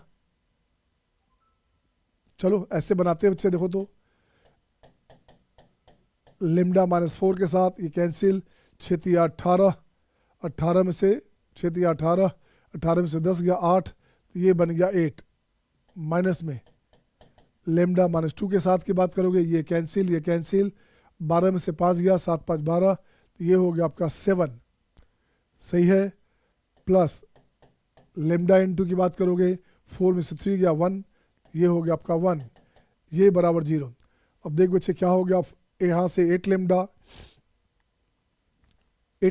चलो ऐसे बनाते हैं बच्चे, देखो तो लेमडा -4 के साथ ये कैंसिल, 6 × 18, 18 में से 6 × 18, 18 में से 10 गया 8, तो ये बन गया 8। माइनस में लेमडा -2 के साथ की बात करोगे, ये कैंसिल, 12 में से 5 गया, 7 5 12, तो ये हो गया आपका 7, सही है। प्लस लेमडा × की बात करोगे, 4 में से 3 गया 1, ये हो गया आपका 1, ये बराबर 0। अब देख बच्चे क्या हो गया, यहाँ से 8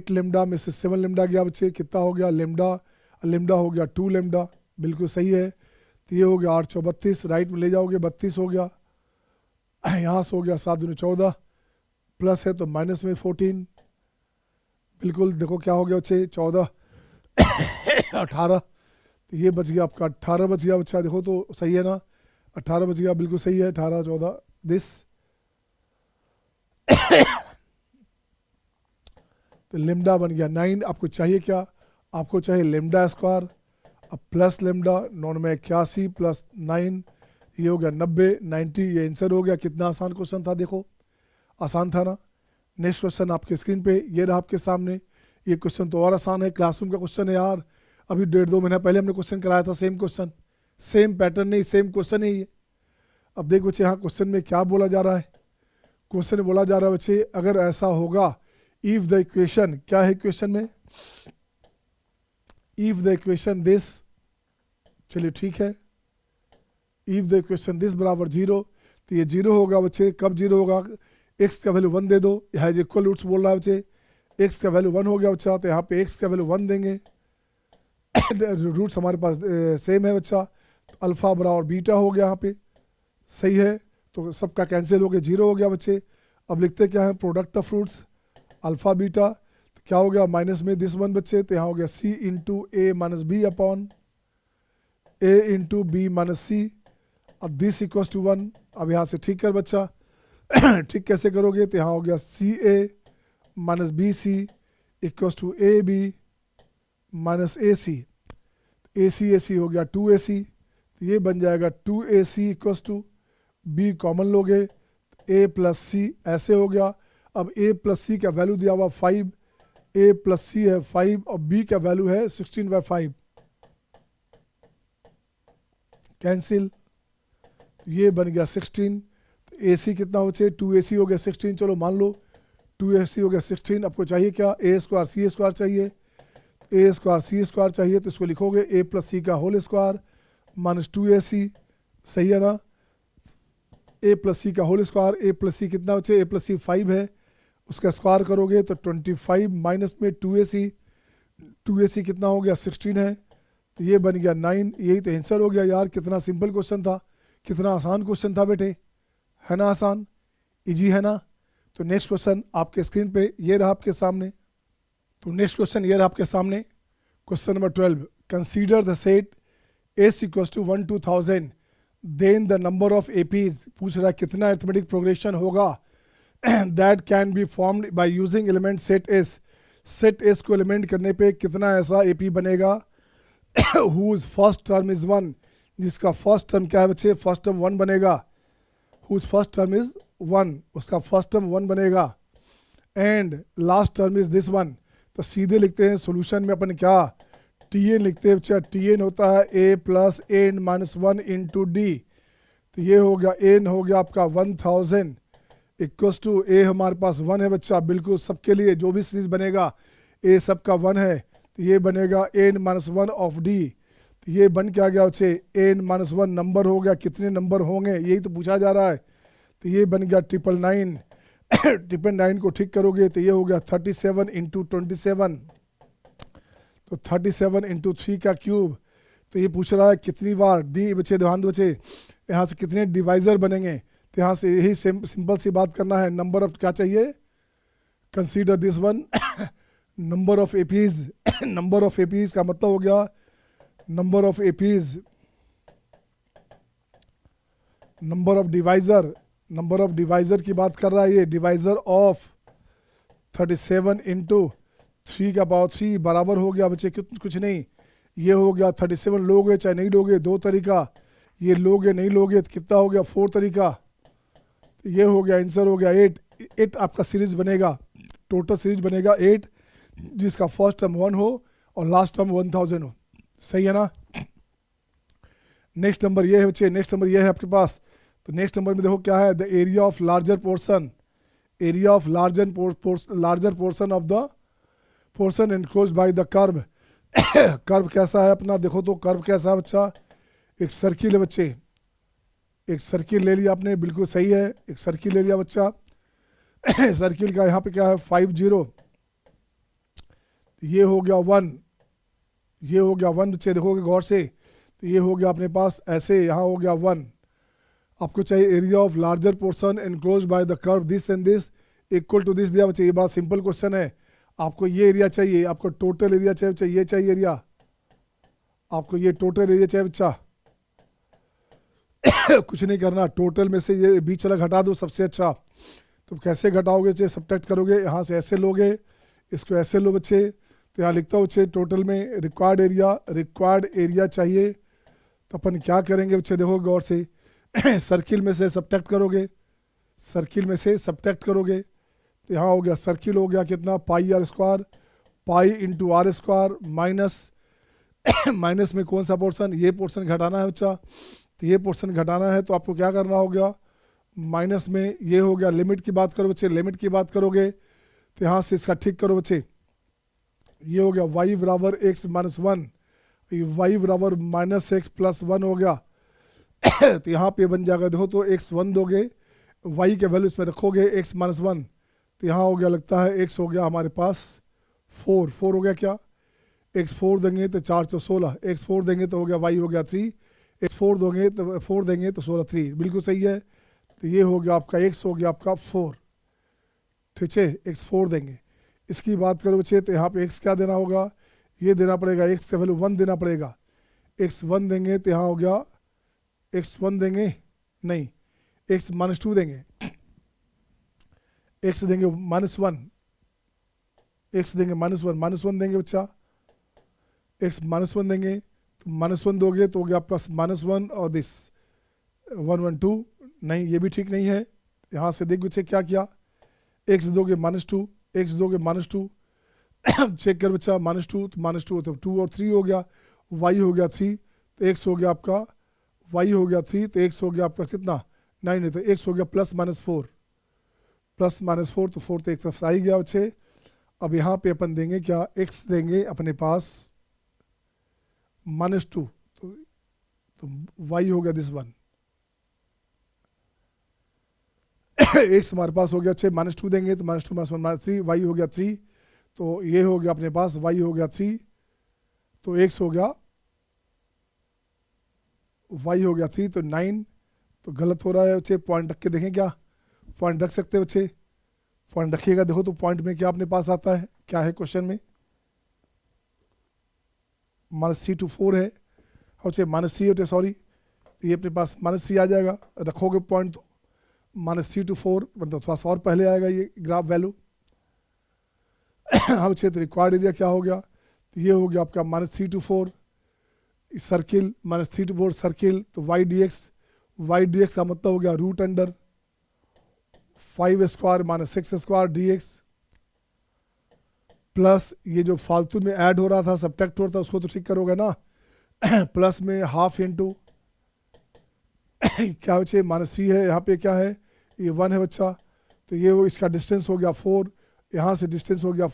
लेमडा में से 7 लेमडा गया बच्चे, कितना हो गया लेमडा हो गया 2 लेमडा, बिल्कुल सही है। तो ये हो गया 8 × 32, राइट में ले जाओगे 32 हो गया, यहाँ से हो गया 7 × 14, प्लस है तो माइनस में 14, बिल्कुल देखो क्या हो गया बच्चे 14 18, तो ये बच गया आपका 18 बच गया बच्चा, देखो तो सही है ना? 18 बच गया, बिल्कुल सही है, 18 14 दिस। तो लेमडा बन गया 9। आपको चाहिए क्या? आपको चाहिए लेमडा स्क्वायर, अब प्लस लेमडा 9 में 81 प्लस 9, ये हो गया 90, ये आंसर हो गया। कितना आसान क्वेश्चन था, देखो आसान था ना? नेक्स्ट क्वेश्चन आपके स्क्रीन पे ये रहा आपके सामने, ये क्वेश्चन तो और आसान है, क्लासरूम का क्वेश्चन है यार, अभी 1.5-2 महीना पहले हमने क्वेश्चन कराया था, सेम क्वेश्चन, सेम पैटर्न नहीं, सेम क्वेश्चन है ये। अब देख बच्चे यहाँ क्वेश्चन में क्या बोला जा रहा है, क्वेश्चन में बोला जा रहा है बच्चे, अगर ऐसा होगा, इफ द इक्वेशन, क्या है इक्वेशन में, इफ द इक्वेशन दिस, चलिए ठीक है, इफ द इक्वेशन दिस बराबर 0, तो ये 0 होगा बच्चे। कब 0 होगा? x का वैल्यू 1 दे दो, यहाँ इक्वल रूट्स बोल रहा है बच्चे, x का वैल्यू 1 हो गया बच्चा, तो यहाँ पे x का वैल्यू 1 देंगे। रूट्स हमारे पास सेम है बच्चा, अल्फा बराबर बीटा हो गया यहाँ पे, सही है, तो सबका कैंसिल हो गया, 0 हो गया बच्चे। अब लिखते क्या है, product of roots alpha beta, तो क्या हो गया माइनस में दिस वन बच्चे, तो यहाँ हो गया c × a - b upon a × b - c। अब दिस इक्वल्स टू 1, अब यहाँ से ठीक कर बच्चा, ठीक कैसे करोगे, तो यहाँ हो गया CA - BC equals to AB - AC, AC हो गया 2AC, तो ये बन जाएगा 2AC equals to B common लोगे A + C, ऐसे हो गया। अब A + C का वैल्यू दिया हुआ 5, A + C है 5 और B का वैल्यू है 16/5, कैंसिल, ये बन गया 16। तो AC कितना हो चाहिए, 2AC हो गया 16, चलो मान लो 2AC हो गया 16। आपको चाहिए क्या, A² C² चाहिए, A² C² चाहिए, तो इसको लिखोगे A + C का होल स्क्वायर माइनस 2AC, सही है ना? A + C का होल स्क्वायर, A + C कितना बचे, A + C 5 है, उसका स्क्वायर करोगे तो 25 माइनस में 2AC, 2AC कितना हो गया 16 है, तो ये बन गया 9। यही तो आंसर हो गया यार, कितना सिंपल क्वेश्चन था, कितना आसान क्वेश्चन था बेटे, है ना? आसान, इजी है ना? तो नेक्स्ट क्वेश्चन आपके स्क्रीन पे ये रहा आपके सामने, तो नेक्स्ट क्वेश्चन ये रहा आपके सामने, question number 12, consider the set S = 1 to 1000, then the number of APs, पूछ रहा है कितना अरिथमेटिक प्रोग्रेशन होगा that can be formed by using element set S, set S को एलिमेंट करने पे कितना ऐसा AP बनेगा हुज फर्स्ट टर्म इज 1, जिसका फर्स्ट टर्म क्या है बच्चे, फर्स्ट टर्म 1 बनेगा, हुज फर्स्ट टर्म इज 1, उसका फर्स्ट टर्म 1 बनेगा, and last term is this one. तो सीधे लिखते हैं सोल्यूशन में अपन क्या, टी एन लिखते हैं बच्चा, टी एन होता है A plus N minus one into D. तो ये हो गया एन हो गया आपका 1000 इक्वस टू ए हमारे पास 1 है बच्चा, बिल्कुल सबके लिए जो भी सीरीज बनेगा ए सबका 1 है, तो ये बनेगा N minus one of D. तो ये बन क्या गया बच्चे, एन माइनस वन नंबर हो गया, कितने नंबर होंगे यही तो पूछा जा रहा है। तो ये बन गया 999 999 को ठीक करोगे तो ये हो गया 37 इंटू 27, तो 37 इंटू 3 का क्यूब। तो ये पूछ रहा है कितनी बार डी बचे, ध्यान दो बचे, यहाँ से कितने डिवाइजर बनेंगे। तो यहाँ से यही सिंपल सी बात करना है, नंबर ऑफ क्या चाहिए, consider this one number of APs number of APs का मतलब हो गया number of APs, number of divisor की बात कर रहा है ये, डिवाइजर ऑफ 37 इंटू 3 का पावर 3 बराबर हो गया बच्चे कुछ नहीं, ये हो गया 37 लोगे चाहे नहीं लोगे, दो तरीका, ये लोगे नहीं लोगे तो कितना हो गया 4 तरीका। तो ये हो गया आंसर हो गया 8 आपका सीरीज बनेगा, टोटल सीरीज बनेगा 8, जिसका फर्स्ट टर्म 1 हो और लास्ट टर्म 1000 हो, सही है ना। नेक्स्ट नंबर ये है बच्चे, नेक्स्ट नंबर ये है आपके पास। तो नेक्स्ट नंबर में देखो क्या है, the area of larger portion, area of larger portion of the portion enclosed by the curve. Curve कैसा है अपना, देखो तो कर्व कैसा है बच्चा, एक सर्किल है बच्चे, एक सर्किल ले लिया आपने, बिल्कुल सही है, एक सर्किल ले लिया बच्चा। सर्किल का यहाँ पे क्या है 50, ये हो गया 1, ये हो गया 1 बच्चे, देखोगे गौर से, तो ये हो गया अपने पास ऐसे, यहाँ हो गया 1। आपको चाहिए area of larger portion enclosed by the curve this and this equal to this दिया बच्चे, ये बात सिंपल क्वेश्चन है। आपको ये एरिया चाहिए, आपको टोटल एरिया चाहिए बच्चा, ये चाहिए एरिया, आपको ये टोटल एरिया चाहिए बच्चा। कुछ नहीं करना, टोटल में से ये बीच वाला घटा दो सबसे अच्छा। तो कैसे घटाओगे बच्चे, सब्ट्रैक्ट करोगे, यहाँ से ऐसे लोगे, इसको ऐसे लो बच्चे। तो यहाँ लिखता हूँ बच्चे टोटल में रिक्वायर्ड एरिया चाहिए, तो अपन क्या करेंगे बच्चे, देखो गौर से, सर्किल में से सब्ट्रैक्ट करोगे, सर्किल में से सब्ट्रैक्ट करोगे, तो यहाँ हो गया सर्किल हो गया कितना pi R square, pi into R square minus minus में कौन सा पोर्शन, ये पोर्शन घटाना है बच्चा। तो ये पोर्शन घटाना है तो आपको क्या करना हो गया, माइनस में ये हो गया, लिमिट की बात करो बच्चे, लिमिट की बात करोगे तो यहाँ से इसका ठीक करो बच्चे, ये हो गया y बराबर x माइनस 1, y बराबर माइनस एक्स प्लस 1 हो गया। तो यहाँ पे बन जाएगा, देखो तो x 1 दोगे, y के वैल्यू इसमें रखोगे x माइनस 1, तो यहाँ हो गया लगता है x हो गया हमारे पास 4 हो गया क्या, x 4 देंगे तो 4 तो 16, x 4 देंगे तो हो गया y हो गया 3, x 4 दोगे तो 4 देंगे तो 16 3, बिल्कुल सही है। तो ये हो गया आपका x हो गया आपका 4, ठीक है, x 4 देंगे। इसकी बात करो बच्चे तो यहाँ पे x क्या देना होगा, ये देना पड़ेगा, x का वैल्यू 1 देना पड़ेगा, x 1 देंगे तो यहाँ हो गया x 1 देंगे नहीं, x माइनस 2 देंगे, x देंगे माइनस 1, x देंगे माइनस 1 देंगे बच्चा, x माइनस 1 देंगे, तो माइनस 1 दोगे तो हो गया आपका माइनस 1 और दिस 1 1 2, नहीं ये भी ठीक नहीं है। यहाँ से देख बच्चे क्या किया, x दोगे माइनस 2, x दोगे माइनस 2, चेक कर बच्चा माइनस 2 तो माइनस 2 तो 2 और 3 हो गया, y हो गया 3, तो x हो गया आपका, y हो गया 3 तो x हो गया आपका कितना 9 है, तो x हो गया प्लस माइनस 4 तो 4 तो एक तरफ से आ ही गया बच्चे। अब यहाँ पे अपन देंगे क्या, x देंगे अपने पास माइनस 2, तो y हो गया दिस 1, x हमारे पास हो गया अच्छे माइनस 2 देंगे तो माइनस 2 माइनस 1 माइनस 3, y हो गया 3, तो ये हो गया अपने पास y हो गया 3, तो x हो गया y हो गया 3 तो 9, तो गलत हो रहा है बच्चे, पॉइंट रख के देखें क्या, पॉइंट रख सकते हैं बच्चे, पॉइंट रखिएगा, देखो तो पॉइंट में क्या अपने पास आता है, क्या है क्वेश्चन में, -3 to 4 है, बच्चे -3 होते सॉरी, ये अपने पास -3 आ जाएगा, रखोगे पॉइंट तो -3 to 4 मतलब थोड़ा सा और पहले आएगा ये ग्राफ वैल्यू। अब क्षेत्र रिक्वायर्ड एरिया क्या हो गया, तो ये हो गया आपका -3 to 4 सर्किल, -3 to 4 सर्किल, तो y dx का मतलब हो गया root under 5 square minus 6 square dx plus ये जो फालतू में ऐड हो रहा था, सब्ट्रैक्ट हो रहा था, उसको तो ठीक करोगे ना। प्लस में हाफ इंटू क्या बच्चे -3 है, यहाँ पे क्या है, ये 1 है बच्चा, तो ये वो इसका डिस्टेंस हो गया 4, यहाँ से डिस्टेंस हो गया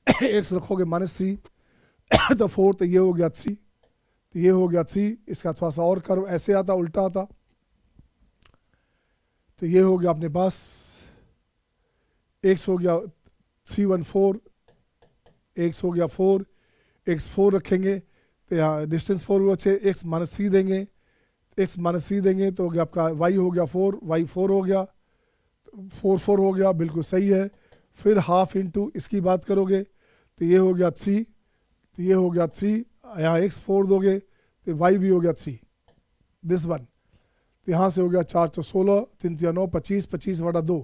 x रखोगे -3 तो 4, तो ये हो गया 3, तो ये हो गया 3। इसका थोड़ा सा और कर्व ऐसे आता, उल्टा आता, तो ये हो गया अपने पास x हो गया 314, x हो गया 4, x 4 रखेंगे तो यहाँ डिस्टेंस 4 हुआ, अच्छे x -3 देंगे, x -3 देंगे तो हो गया आपका y हो गया 4, y 4 हो गया, 4 4 हो गया, बिल्कुल सही है। फिर हाफ इंटू इसकी बात करोगे तो ये हो गया 3, तो ये हो गया 3, यहाँ x 4 दोगे तो y भी हो गया 3, दिस वन, तो यहाँ से हो गया 4 4 16, 3 3 9 25, 25/2,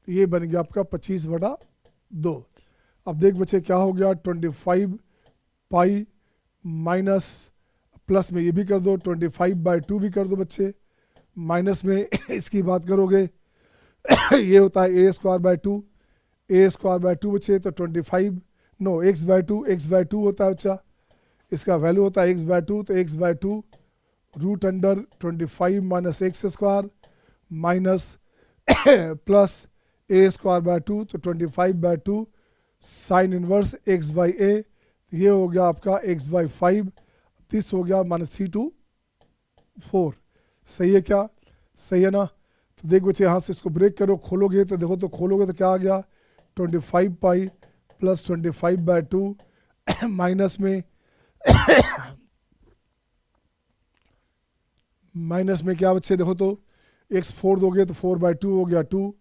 तो ये बन गया आपका 25/2। अब देख बच्चे क्या हो गया, 25 पाई माइनस, प्लस में ये भी कर दो, 25/2 भी कर दो बच्चे, माइनस में इसकी बात करोगे ये होता है a²/2, a²/2 बच्चे, तो 25 नो x/2 होता है बच्चा, इसका वैल्यू होता है x/2, तो x/2 root under 25 - x² minus plus a²/2, तो 25/2 साइन इनवर्स x/a, ये हो गया आपका x/5, दिस हो गया -3 to 4। सही है क्या, सही है ना। तो देख बच्चे यहाँ से इसको ब्रेक करो, खोलोगे तो देखो, तो खोलोगे तो क्या आ गया, 25 पाई प्लस 25/2 माइनस में माइनस में क्या बच्चे देखो तो x 4 दोगे तो 4/2 हो गया 2,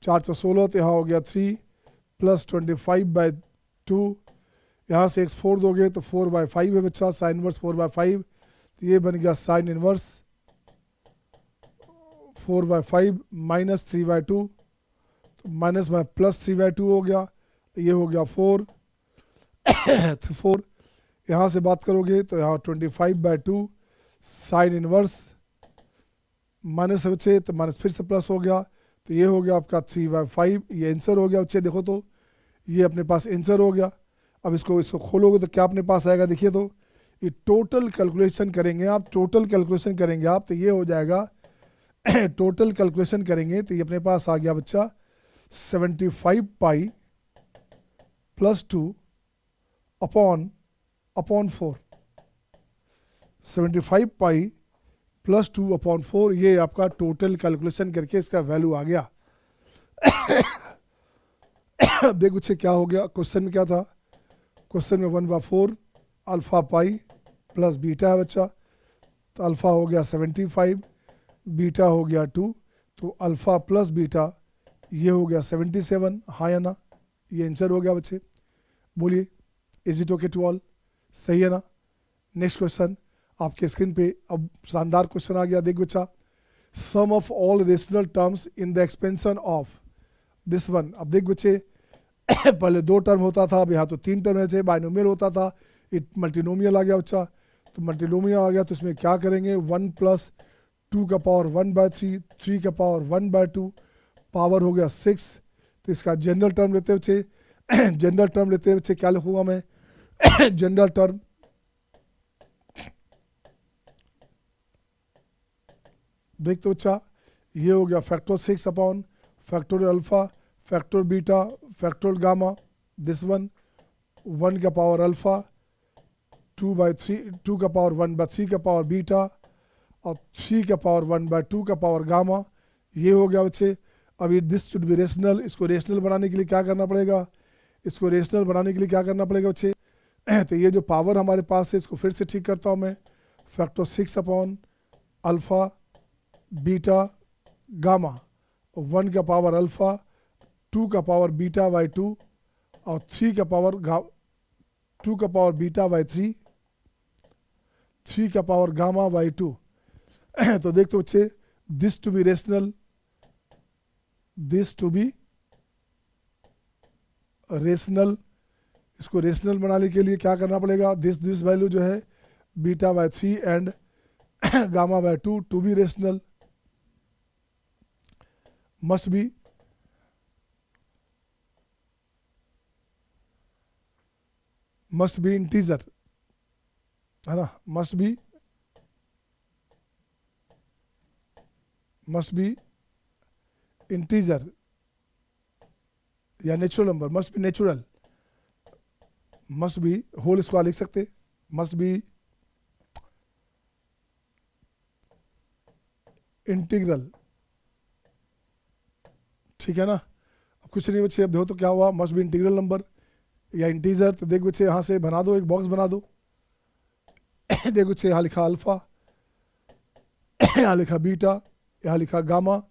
4 4 16, तो यहाँ हो गया 3 प्लस 25/2, यहाँ से x 4 दोगे तो 4/5 है बच्चा, साइन इनवर्स 4/5, तो ये बन गया साइन इनवर्स 4/5 माइनस 3/2, तो माइनस में प्लस 3/2 हो गया, ये हो गया 4 4, यहाँ से बात करोगे तो यहाँ 25/2 साइन इनवर्स माइनस बच्चे, तो माइनस फिर से प्लस हो गया, तो ये हो गया आपका 3/5, ये आंसर हो गया बच्चे। देखो तो ये अपने पास आंसर हो गया। अब इसको खोलोगे तो क्या अपने पास आएगा, देखिए तो ये टोटल कैलकुलेशन करेंगे आप, टोटल कैलकुलेशन करेंगे आप, तो ये हो जाएगा टोटल कैलकुलेशन करेंगे तो ये अपने पास आ गया बच्चा 75 pi plus 2 upon 4, 75 pi plus 2 upon 4, ये आपका टोटल कैलकुलेशन करके इसका वैल्यू आ गया। देख बच्चे क्या हो गया, क्वेश्चन में क्या था, क्वेश्चन में 1/4 अल्फा पाई प्लस बीटा है बच्चा, तो अल्फा हो गया 75, बीटा हो गया 2, तो अल्फा प्लस बीटा ये हो गया 77, हाँ या ना, ये आंसर हो गया बच्चे। बोलिए is it okay to all, सही है ना। नेक्स्ट क्वेश्चन आपके स्क्रीन पे, अब शानदार क्वेश्चन आ गया, देख बच्चा, sum of all rational terms in the expansion of this one. अब देख बच्चे पहले 2 टर्म होता था, अब यहाँ तो 3 टर्म है, बाइनोमियल होता था, इट मल्टीनोमियल आ गया बच्चा, तो मल्टीनोमियल आ गया, तो इसमें क्या करेंगे, 1 + 2 का पावर 1/3, 3 का पावर 1/2, पावर हो गया 6, तो इसका जनरल टर्म लेते हैं बच्चे जनरल टर्म लेते हैं बच्चे, क्या लिखूंगा मैं जनरल टर्म, देख तो बच्चा, ये हो गया factor 6 upon factorial alpha, factor beta, factorial gamma, this one 1 का पावर अल्फा, 2 का पावर 1/3 का पावर बीटा, और 3 का पावर 1/2 का पावर गामा, ये हो गया बच्चे। अभी दिस शुड बी रेशनल, इसको रेशनल बनाने के लिए क्या करना पड़ेगा, इसको रेशनल बनाने के लिए क्या करना पड़ेगा बच्चे, तो ये जो पावर हमारे पास है इसको फिर से ठीक करता हूँ मैं, factor 6 upon alpha beta gamma, 1 का पावर अल्फा, 2 का पावर बीटा बाई 2, और 3 का पावर 2 का पावर बीटा बाई 3, 3 का पावर गामा बाई 2। तो देख तो बच्चे, this to be rational, this to be rational, इसको रेशनल बनाने के लिए क्या करना पड़ेगा, दिस वैल्यू जो है beta by 3 and gamma by 2 to be rational must be must be integer, है ना, मस्ट बी इंटीजर या natural number, must be natural, must be whole square लिख सकते, मस्ट बी इंटीग्रल, ठीक है ना। अब कुछ नहीं बच्चे, अब देखो तो क्या हुआ, मस्ट बी इंटीग्रल नंबर या इंटीजर। तो देख बच्चे यहाँ से बना दो, एक बॉक्स बना दो। देख बच्चे यहाँ लिखा अल्फा, यहाँ लिखा बीटा, यहाँ लिखा गामा,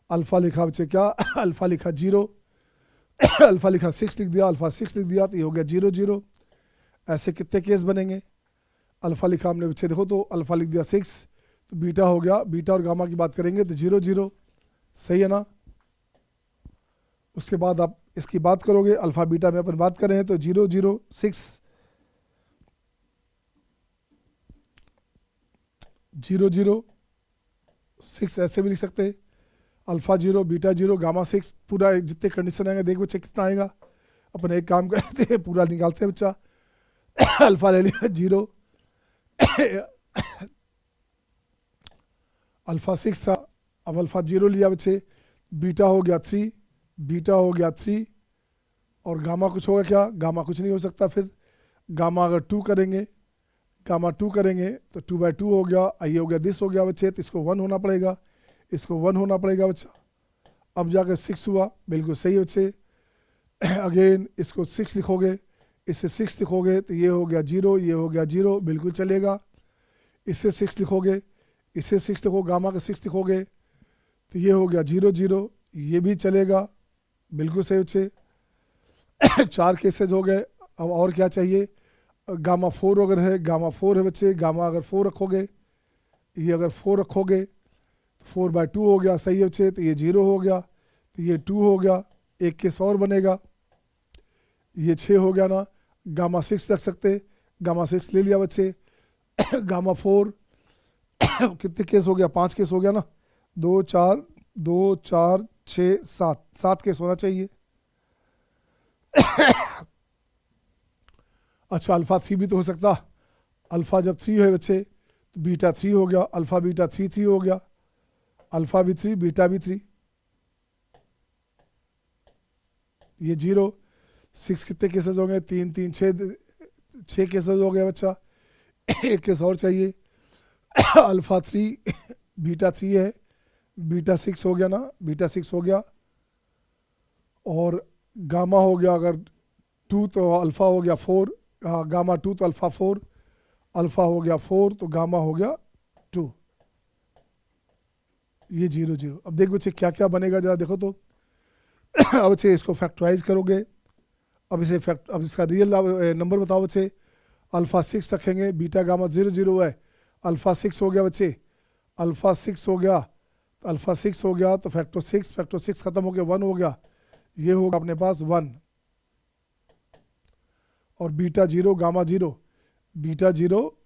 अल्फा लिखा बच्चे क्या, अल्फा लिखा 0, अल्फा लिखा 6 लिख दिया, अल्फा 6 लिख दिया तो ये हो गया 0 0। ऐसे कितने केस बनेंगे, अल्फा लिखा हमने बच्चे देखो तो अल्फा लिख दिया 6, तो बीटा हो गया, बीटा और गामा की बात करेंगे तो 0 0, सही है ना। उसके बाद आप इसकी बात करोगे, अल्फा बीटा में अपन बात करें तो 0 0 6, 0 0 6 ऐसे भी लिख सकते हैं, अल्फा 0 बीटा 0 गामा 6, पूरा जितने कंडीशन आएंगे देख बच्चे कितना आएगा। अपन एक काम करते हैं, पूरा निकालते हैं बच्चा। अल्फा ले लिया 0, अल्फा 6 था, अब अल्फा 0 लिया बच्चे, बीटा हो गया 3, बीटा हो गया 3 और गामा कुछ होगा क्या, गामा कुछ नहीं हो सकता। फिर गामा अगर 2 करेंगे, गामा 2 करेंगे तो 2/2 हो गया, ये हो गया दिस हो गया बच्चे, तो इसको 1 होना पड़ेगा, इसको 1 होना पड़ेगा बच्चा। अब जाकर 6 हुआ, बिल्कुल सही बच्चे। अगेन इसको 6 लिखोगे, इससे 6 लिखोगे तो ये हो गया 0, ये हो गया 0, बिल्कुल चलेगा। इससे 6 लिखोगे, इससे 6 लिखो, गामा का 6 लिखोगे तो ये हो गया 0 0, ये भी चलेगा, बिल्कुल सही बच्चे। 4 केसेज हो गए। अब और क्या चाहिए, गामा 4 अगर है, गामा 4 है बच्चे, गामा अगर 4 रखोगे, ये अगर 4 रखोगे 4/2 हो गया, सही है बच्चे, तो ये 0 हो गया, तो ये 2 हो गया, एक केस और बनेगा, ये 6 हो गया ना। गामा 6 रख सकते, गामा 6 ले लिया बच्चे। गामा 4 कितने केस हो गया, 5 केस हो गया ना, 2 4 6 7 केस होना चाहिए। अच्छा अल्फा 3 भी तो हो सकता, अल्फा जब 3 है बच्चे तो बीटा 3 हो गया, अल्फा बीटा 3 3 हो गया, अल्फा भी 3 बीटा भी 3, ये 0 6 कितने केसेस हो गए, 3 3 6 केसेस हो गए बच्चा। एक केस और चाहिए, अल्फा 3 बीटा 3 है, बीटा 6 हो गया ना, बीटा 6 हो गया, और गामा हो गया अगर 2 तो अल्फा हो गया 4, गामा 2 तो अल्फा 4, अल्फा हो गया 4 तो गामा हो गया 2, ये 0 0। अब देख बच्चे क्या क्या बनेगा जरा देखो तो। अब बच्चे इसको फैक्टराइज करोगे, अब इसे अब इसका रियल नंबर बताओ बच्चे। अल्फा 6 रखेंगे, बीटा गामा 0 0 है, अल्फा 6 हो गया बच्चे, अल्फा 6 हो गया, अल्फा 6 हो गया तो फैक्टर 6 खत्म हो गया 1 हो गया, ये होगा अपने पास 1, और बीटा 0 गामा 0, बीटा 0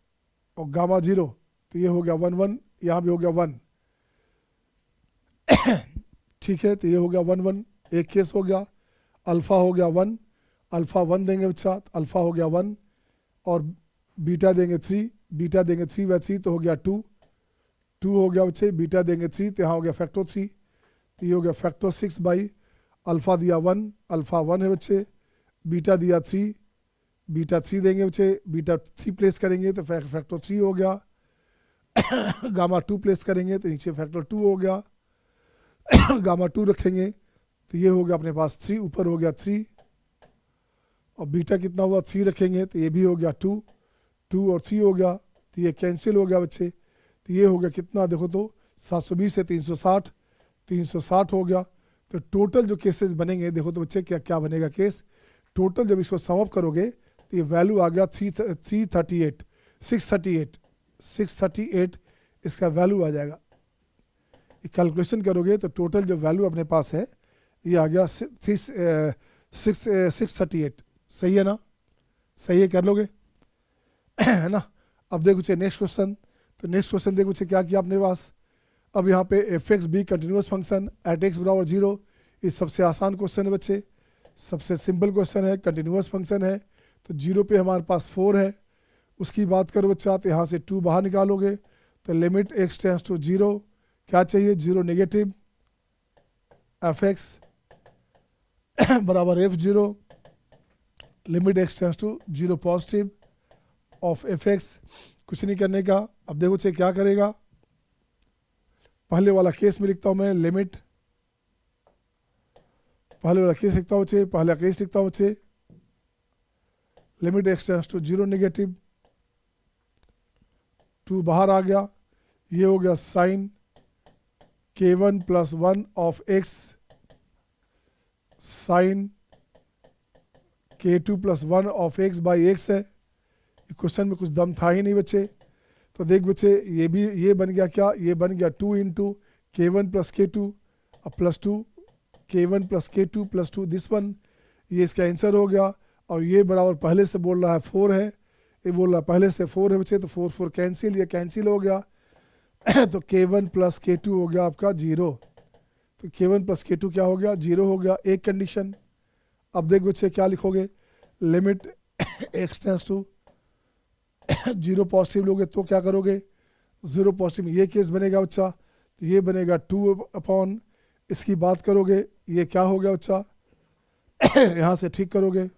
और गामा 0 तो ये हो गया 1 1, यहाँ भी हो गया 1। ठीक है, तो ये हो गया 1 1, एक केस हो गया। अल्फा हो गया 1, अल्फा 1 देंगे बच्चा, अल्फा हो गया 1, और बीटा देंगे 3, बीटा देंगे 3/3 तो हो गया 2 2 हो गया बच्चे, बीटा देंगे 3 तो यहाँ हो गया फैक्टर 3, तो ये हो गया फैक्टर 6 बाई अल्फा दिया 1, अल्फा 1 है बच्चे, बीटा दिया 3, बीटा 3 देंगे बच्चे, बीटा 3 प्लेस करेंगे तो फैक्टर 3 हो गया। गामा 2 प्लेस करेंगे तो नीचे फैक्टर 2 हो गया। गामा 2 रखेंगे तो ये हो गया अपने पास 3, ऊपर हो गया 3, और बीटा कितना हुआ 3 रखेंगे तो ये भी हो गया 2 2 और 3 हो गया, तो ये कैंसिल हो गया बच्चे, तो ये हो गया कितना देखो तो 720 से 360, 360 हो गया। तो टोटल जो केसेस बनेंगे देखो तो बच्चे क्या क्या बनेगा केस, टोटल जब इसको सम अप करोगे तो ये वैल्यू आ गया 338 638 इसका वैल्यू आ जाएगा। कैलकुलेशन करोगे तो टोटल जो वैल्यू अपने पास है ये आ गया 638, सही है ना, सही है, कर लोगे है ना। अब देखो बच्चे नेक्स्ट क्वेश्चन, तो नेक्स्ट क्वेश्चन देखो बच्चे क्या किया अपने पास। अब यहाँ पे F be continuous function at x बराबर 0, ये सबसे आसान क्वेश्चन है बच्चे, सबसे सिंपल क्वेश्चन है, कंटिन्यूस फंक्शन है तो 0 पे हमारे पास 4 है। उसकी बात करो बच्चा तो यहाँ से 2 बाहर निकालोगे तो लिमिट x टेंस टू 0 क्या चाहिए, 0 नेगेटिव एफ एक्स बराबर f0 limit x tends to 0 positive of F X. कुछ नहीं करने का। अब देखो बच्चे क्या करेगा, पहले वाला केस में लिखता हूं मैं लिमिट, पहले वाला केस लिखता हूं बच्चे, पहला केस लिखता हूं बच्चे, limit x tends to 0 negative, 2 बाहर आ गया, ये हो गया sine k1 plus 1 of x sine k2 plus 1 of x by X है। क्वेश्चन में कुछ दम था ही नहीं बच्चे। तो देख बच्चे ये भी ये बन गया क्या, ये बन गया 2 इंटू k1 प्लस k2 अब plus 2 k1 plus k2 plus 2 this one, ये इसका आंसर हो गया। और ये बराबर पहले से बोल रहा है 4 है, ये बोल रहा है पहले से 4 है बच्चे, तो 4 4 कैंसिल, ये कैंसिल हो गया तो k1 प्लस k2 हो गया आपका 0। तो k1 प्लस k2 क्या हो गया, 0 हो गया, एक कंडीशन। अब देख बच्चे क्या लिखोगे, limit x tends to 0 positive लोगे तो क्या करोगे, 0 पॉजिटिव में ये केस बनेगा बच्चा, तो ये बनेगा 2 अपॉन, इसकी बात करोगे ये क्या हो गया बच्चा यहाँ से ठीक करोगे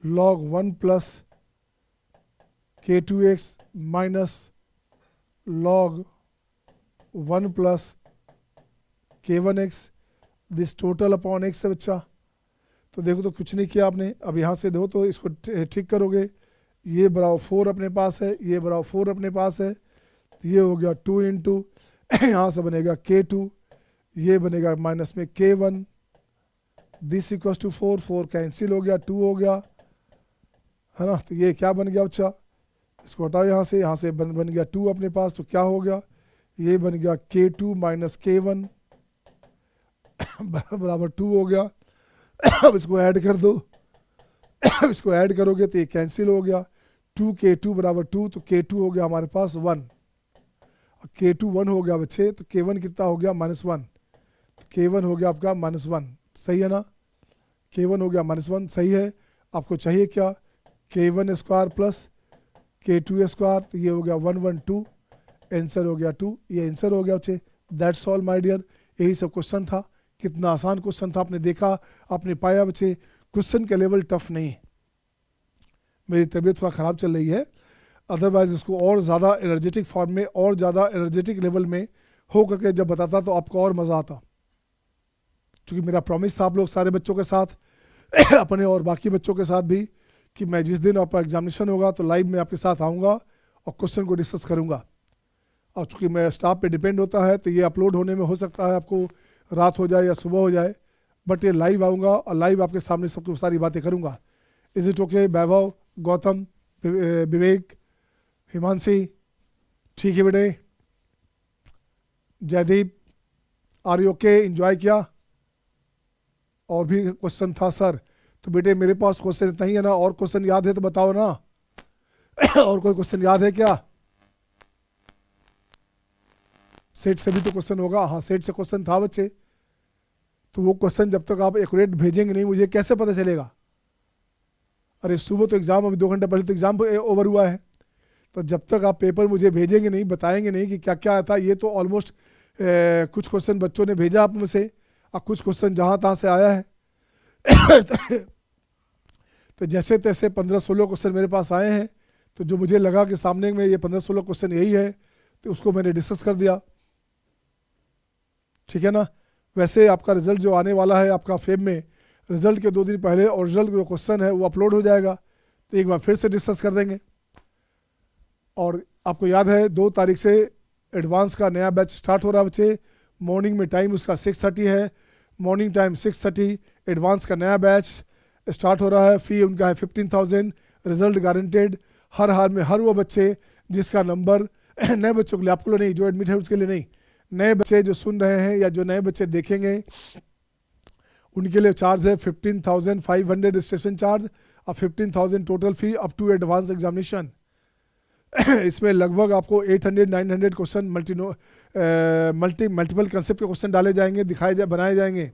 log 1 plus k2x minus log 1 plus k1x this total upon x है बच्चा। तो देखो तो कुछ नहीं किया आपने। अब यहाँ से देखो तो इसको ठीक करोगे, ये बराबर 4 अपने पास है, ये बराबर 4 अपने पास है, तो ये हो गया 2 इंटू यहाँ से बनेगा k2, ये बनेगा माइनस में k1 this equal to 4 4 cancel हो गया, 2 हो गया है ना। तो ये क्या बन गया बच्चा, इसको हटाओ यहाँ से बन गया 2 अपने पास, तो क्या हो गया, ये बन गया k2 माइनस k1 बराबर 2 हो गया। अब इसको ऐड कर दो इसको ऐड करोगे तो ये कैंसिल हो गया, 2k2 बराबर 2, तो k2 हो गया हमारे पास 1, k2 1 हो गया बच्चे, तो k1 कितना हो गया -1, तो k1 हो गया आपका -1, सही है ना, k1 हो गया -1 सही है। आपको चाहिए क्या, k1 square plus k2 square, तो ये हो गया 112, आंसर हो गया 2, ये आंसर हो गया बच्चे। दैट्स ऑल माय डियर, यही सब क्वेश्चन था। कितना आसान क्वेश्चन था, आपने देखा, आपने पाया बच्चे क्वेश्चन का लेवल टफ नहीं है। मेरी तबीयत थोड़ा ख़राब चल रही है, अदरवाइज इसको और ज़्यादा एनर्जेटिक फॉर्म में और ज़्यादा एनर्जेटिक लेवल में हो करके जब बताता तो आपको और मज़ा आता। क्योंकि मेरा प्रॉमिस था आप लोग सारे बच्चों के साथ अपने और बाकी बच्चों के साथ भी कि मैं जिस दिन आपका एग्जामिनेशन होगा तो लाइव में आपके साथ आऊँगा और क्वेश्चन को डिस्कस करूँगा। और चूँकि मेरा स्टाफ पे डिपेंड होता है तो ये अपलोड होने में हो सकता है आपको रात हो जाए या सुबह हो जाए, बट ये लाइव आऊँगा और लाइव आपके सामने सबको सारी बातें करूँगा। Is it okay Vaibhav, Gautam, Vivek, Himanshi, ठीक है बेटे, Jaideep, are you okay, enjoy किया? और भी क्वेश्चन था सर, तो बेटे मेरे पास क्वेश्चन इतना ही है ना, और क्वेश्चन याद है तो बताओ ना और कोई क्वेश्चन याद है क्या? सेट से भी तो क्वेश्चन होगा, हाँ सेट से क्वेश्चन था बच्चे, तो वो क्वेश्चन जब तक आप एक्यूरेट भेजेंगे नहीं मुझे कैसे पता चलेगा? अरे सुबह तो एग्जाम, अभी 2 घंटे पहले तो एग्जाम ओवर हुआ है, तो जब तक आप पेपर मुझे भेजेंगे नहीं, बताएंगे नहीं कि क्या क्या आता, ये तो ऑलमोस्ट कुछ क्वेश्चन बच्चों ने भेजा आप में से और कुछ क्वेश्चन जहाँ तहाँ से आया है तो जैसे तैसे 15-16 क्वेश्चन मेरे पास आए हैं, तो जो मुझे लगा कि सामने में ये 15-16 क्वेश्चन यही है तो उसको मैंने डिस्कस कर दिया, ठीक है ना। वैसे आपका रिजल्ट जो आने वाला है आपका फेब में, रिजल्ट के 2 दिन पहले और रिजल्ट जो क्वेश्चन है वो अपलोड हो जाएगा, तो एक बार फिर से डिस्कस कर देंगे। और आपको याद है 2 तारीख से एडवांस का नया बैच स्टार्ट हो रहा है बच्चे, मॉर्निंग में टाइम उसका 6:30 है, मॉर्निंग टाइम 6:30, एडवांस का नया बैच स्टार्ट हो रहा है। फ़ी उनका है 15,000, रिजल्ट गारंटेड। हर हाल में हर वो बच्चे जिसका नंबर नए बच्चों के लिए, आपको नहीं, जो एडमिट है उसके लिए नहीं, नए बच्चे जो सुन रहे हैं या जो नए बच्चे देखेंगे उनके लिए चार्ज है 15,500 रजिस्ट्रेशन चार्ज और 15,000 total fee up to advance examination. इसमें लगभग आपको 800-900 क्वेश्चन मल्टीपल कंसेप्ट के क्वेश्चन डाले जाएंगे, बनाए जाएंगे,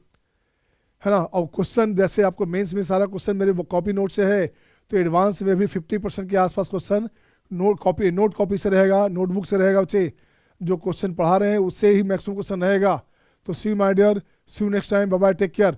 है ना। और क्वेश्चन जैसे आपको मेंस में सारा क्वेश्चन मेरे कॉपी नोट से है, तो एडवांस में भी 50% के आसपास क्वेश्चन नोट कॉपी से रहेगा, नोटबुक से रहेगा बच्चे। जो क्वेश्चन पढ़ा रहे हैं उससे ही मैक्सिमम क्वेश्चन रहेगा। तो see you my dear, see you next time, bye bye, take care.